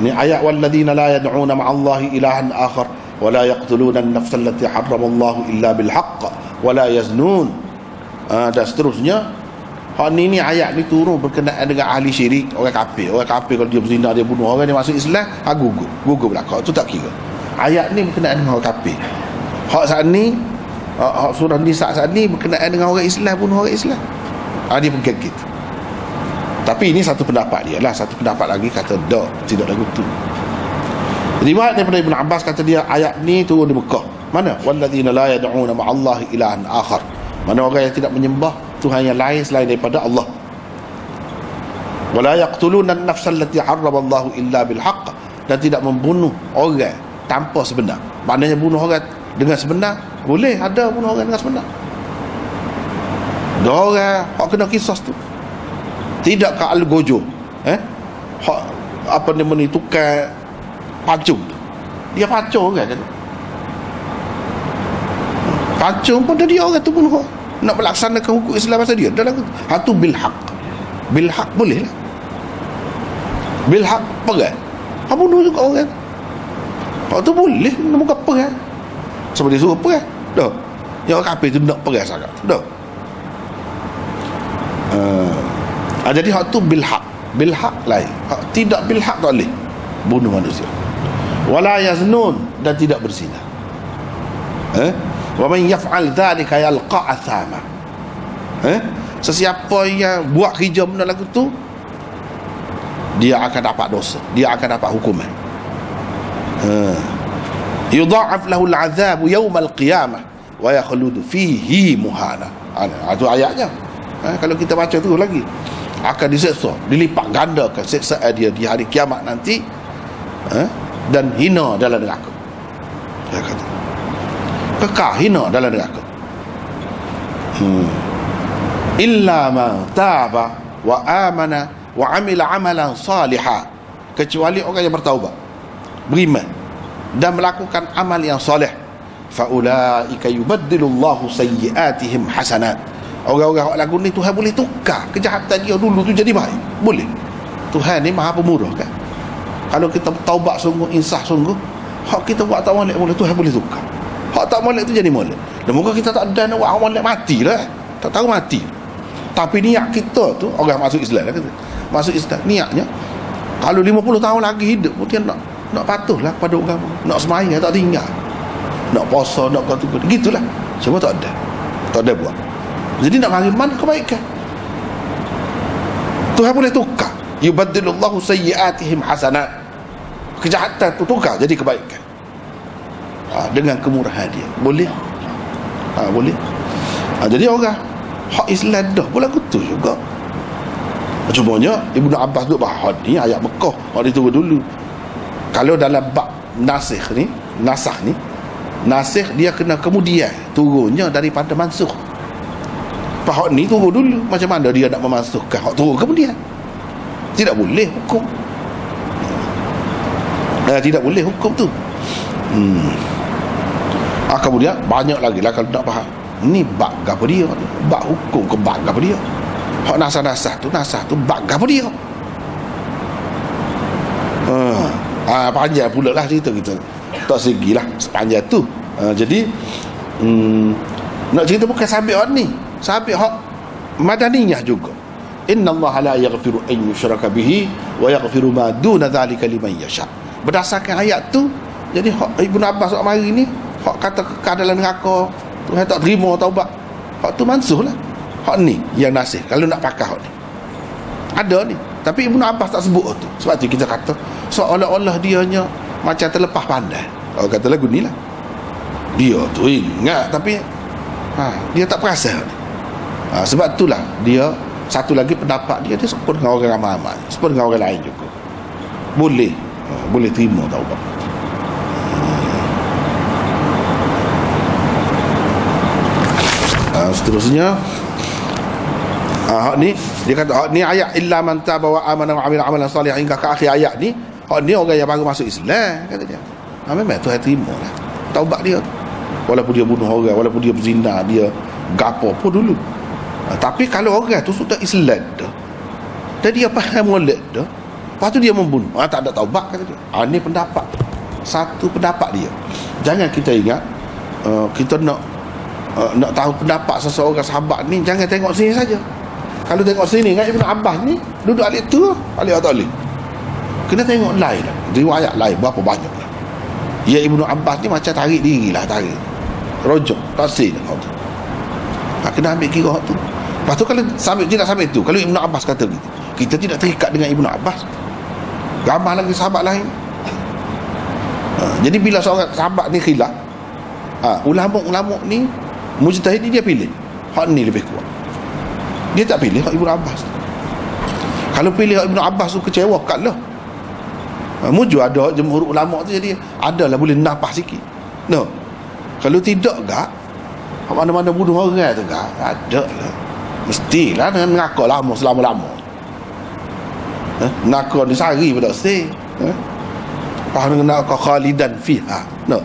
Ini ayat walladzina la yad'una ma'allahi ilahan akhar wa la yaqtuluna an-nafsa allati harramallahu illa bil haqq wa la yaznun. Dan seterusnya. Hak ni ayat ni turun berkenaan dengan ahli syirik, orang kafir. Orang kafir kalau dia berzina, dia bunuh orang, dia masuk Islam, gugur belakang. Itu tak kira. Ayat ni berkenaan dengan orang kafir. Hak saat ni, hak surah Nisa saat ni berkenaan dengan orang Islam, bunuh orang Islam. Dia pegang gitu. Tapi ini satu pendapat dia lah. Satu pendapat lagi kata tak, tidak lagu tu. Riwayat daripada Ibn Abbas kata dia ayat ni turun di Mekah. Mana? Walladzina la yad'una ma'allahi ilahan akhar. Mana orang yang tidak menyembah Tuhan yang lain selain daripada Allah. Wala yaqtuluna an-nafsa allati harramallahu illa bil haqq, dan tidak membunuh orang tanpa sebenar. Maknanya bunuh orang dengan sebenar boleh, ada bunuh orang dengan sebenar. Dia orang hak kena kisah tu. Tidak ke al-gojo. Hak apa ni tukar pancung tu. Dia pancung kan. Pancung pun dia orang tu bunuh. Nak melaksanakan hukum Islam pasal dia dalam hatu bil haq. Bil haq boleh lah. Bil haq perang. Hak bunuh juga orang. Hak tu boleh nak buka perang. Sebab dia suruh perang. Dah. Yang orang kafir tu nak perang sangat. Dah. Jadi hak tu bil haq. Bil haq lain. Hak tidak bil haq tak boleh bunuh manusia. Wala yaznun, dan tidak berzina. Wa man yaf'al dhalika yalqa athama. Sesiapa yang buat kerja benda lagu tu, dia akan dapat dosa, dia akan dapat hukuman. Yudha'af lahu al-'adzabu yawm al-qiyamah wa yakhludu fihi muhana. Itu ayatnya. Kalau kita baca tu lagi, akan diseksa, dilipat gandakan siksaan dia di hari kiamat nanti, dan hina dalam neraka. Dia kata kekal hina dalam neraka. Illa man taba wa amana wa amila amalan salihan, kecuali orang yang bertaubat, beriman dan melakukan amal yang soleh. Fa ulaika yubaddilullahu sayyi'atihim hasanat. Orang-orang lagu ni Tuhan boleh tukar kejahatan dia dulu tu jadi baik. Boleh. Tuhan ni Maha Pemurah kan. Kalau kita taubat sungguh, insaf sungguh, hak kita buat tak molek boleh, Tuhan boleh tukar. Hak tak molek tu jadi molek. Dan moga kita tak ada nak buat molek matilah. Tak tahu mati. Tapi niat kita tu, orang masuk Islam lah kata. Masuk Islam niatnya kalau 50 tahun lagi hidup pun dia nak patuhlah pada agama, nak sembahyang tak tinggal, nak puasa, nak kata gitulah. Cuma tak ada buat. Jadi nak bagi mana kebaikan, Tuhan boleh tukar. Yubaddilullahu sayyi'atihim hasanat. kejahatan tu tukar jadi kebaikan. Dengan kemurahan dia. Boleh? Boleh. Jadi orang hak Islam dah pula kutu juga. Cumanya Ibnu Abbas duk bahas ni ayat Mekah hak diturun dulu. Kalau dalam bab nasakh ni nasikh dia kena kemudian turunnya daripada mansukh. Hak ni turun dulu, macam mana dia nak memansukhkan hak turun kemudian? Tidak boleh hukum. Tidak boleh hukum tu. Kemudian banyak lagi lah kalau nak faham. Ni bab gapo dia? Bab hukum ke bab gapo dia? Hak nasah tu bab gapo dia? Panjang pula lah cerita kita. Tak segilah sepanjang tu. Jadi nak cerita bukan sampai hak ni, sampai hak madaniyah juga. Innallaha la yaghfiru an yushraka bihi wa yaghfiru ma duna dzalika liman yasha. Berdasarkan ayat tu, jadi hak Ibnu Abbas hak mari ni, hak kata kekal dalam neraka, Tuhan tak terima taubat. Hak tu mansuh lah. Hak ni yang nasih. Kalau nak pakai hak ni, ada ni. Tapi Ibnu Abbas tak sebut tu. Sebab tu kita kata seolah-olah dianya macam terlepas pandai. Kalau kata lagu ni lah, dia tu ingat tapi dia tak perasan ni. Sebab itulah dia satu lagi pendapat dia sepun dengan orang ramai-ramai, sepun dengan orang lain juga. Boleh terima taubat. Seterusnya hak ni dia kata hak ni ayat illa man taba wa amana wa amila amalan salihan hingga ke akhir ayat ni, hak ni orang yang baru masuk Islam kata dia. Memang Tuhan terima lah taubat dia, walaupun dia bunuh orang, walaupun dia berzina, dia gapo pun dulu. Tapi kalau orang tu sudah Islam dah, dan dia faham molek dah, lepas tu dia membunuh, tak ada taubat kata dia. Ni pendapat, satu pendapat dia. Jangan kita ingat kita nak tahu pendapat seseorang sahabat ni, jangan tengok sini saja. Kalau tengok sini kan Ibnu Abbas ni duduk alik tu, alik atau alik, kena tengok lain lah, riwayat lain berapa banyak lah. Ya Ibnu Abbas ni macam tarik diri lah, tarik rojok tasir lah tu. Kena ambil kira tu. Lepas tu kalau tidak sampai tu, kalau Ibnu Abbas kata gitu, kita tidak terikat dengan Ibnu Abbas, ramai lagi sahabat lain. Jadi bila seorang sahabat ni khilaf, ulama-ulama ni mujtahid ni dia pilih hak ni lebih kuat, dia tak pilih hak Ibnu Abbas. Kalau pilih hak Ibnu Abbas tu kecewa kat lah. Mujur ada jumhur ulama tu, jadi adalah boleh nafas sikit. No. Kalau tidak gak, mana-mana bunuh orang tu gak, ada lah. Mestilah dengan neraka lama selama-lama. Neraka ni sehari pada stay. Faham dengan neraka khalidan fiha. No.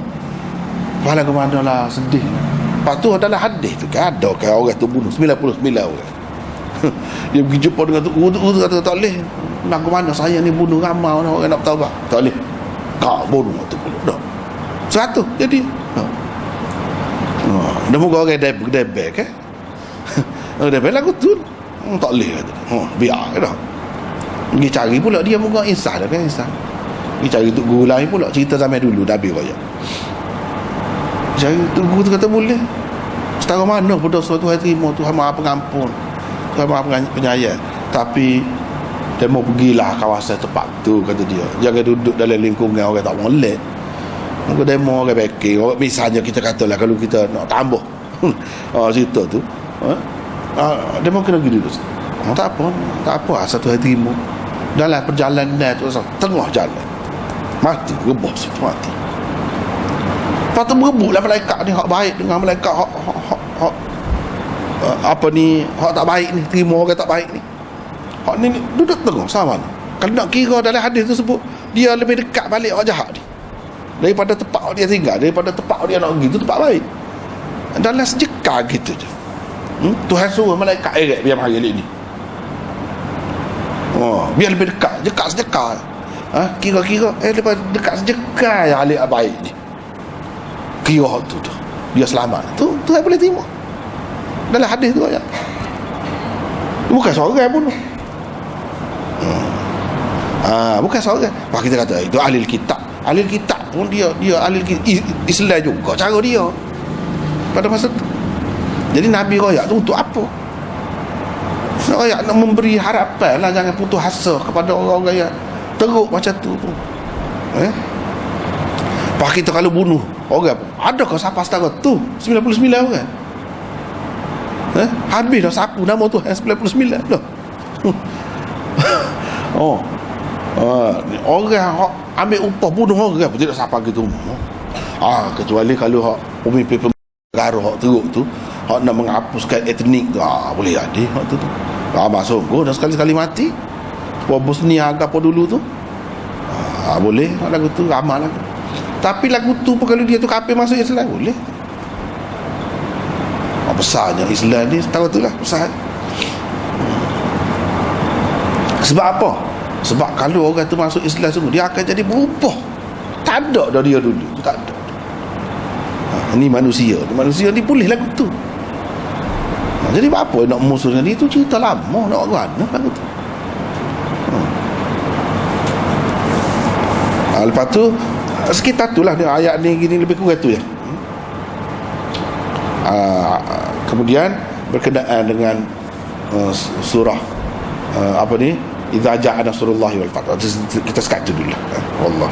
Malah ke mana lah, sedih. Lepas tu adalah hadis tu kan, ada kan orang tu bunuh 99 orang. Dia pergi jumpa dengan tu kata tak boleh, nak ke mana saya ni bunuh ramai orang nak bertaubat, tak boleh, kau bunuh tu pula dah 100 jadi. Dah muka orang debek kan. Debek lagu tu tak boleh kata. Biar dah. Pergi cari pula dia muka insah dah kan, insah. Pergi cari tu guru lain pula, cerita zaman dulu Nabi raya. Cari tu guru tu kata boleh. Setara mana pun dosa Tuhan terima, Tuhan Maha Pengampun, Tuhan Maha Penyayang. Tapi dia mau pergilah kawasan tempat tu kata dia. Jangan duduk dalam lingkungan orang tak molek. Muka demo orang bekir. Misalnya kita katalah kalau kita nak tambah cerita tu, demo kena pergi dulu. Tak apa satu hari terima. Dalam perjalanan tu tengah jalan mati, rebah semua mati. Lepas tu berebutlah malaikat ni, hak baik dengan malaikat hak apa ni, hak tak baik ni, terima orang tak baik ni. Hak ni duduk tengah sama ni. Kalau nak kira dalam hadis tersebut, dia lebih dekat balik orang jahat ni daripada tempat dia tinggal, daripada tempat dia nak pergi tu tempat baik. Dalam sejekal gitu je. Tuhan suruh malaikat eret biar mari ni. Biar lebih dekat, sejekal. Kira-kira lepas dekat sejekal yang alik baik ni. Kira tu dia selamat. Tu Tuhan boleh terima. Dalam hadis tu ayat. Bukan seorang pun. Bukan seorang. Wah, kita kata itu ahli kitab. Ahli kitab pun dia ahli Islam juga cara dia pada masa tu. Jadi Nabi royak tu untuk apa? Royak nak memberi harapan lah, jangan putus asa kepada orang-orang yang teruk macam tu. Pak kita kalau bunuh orang, adakah siapa setara tu 99 orang? Habis dah sapu nama tu 99 dah. Orang hok ambil upah bunuh orang pun tidak siapa gitu. Kecuali kalau hok pemimpin negara hok teruk tu, hok nak menghapuskan etnik tu, boleh ada hok tu. Masuk dah sekali-sekali mati. Bosnia apa dulu tu, boleh lagu tu ramal lagu. Tapi lagu tu pun kalau dia tu kafir masuk Islam boleh. Besarnya Islam ni tahu tu lah besar. Sebab apa? Sebab kalau orang tu masuk Islam semua, dia akan jadi berubah. Tak ada dah dia dulu, tak ada. Ini manusia ni boleh lagu tu. Jadi apa nak musuh dengan dia tu cerita lama, nak orang lagu tu. Lepas tu sekitar tu lah ayat ni gini lebih kurang tu ya. Kemudian berkenaan dengan surah apa ni, idza ja'a nasrullahi wal fath. Kita sekat tu dulu. Wallah.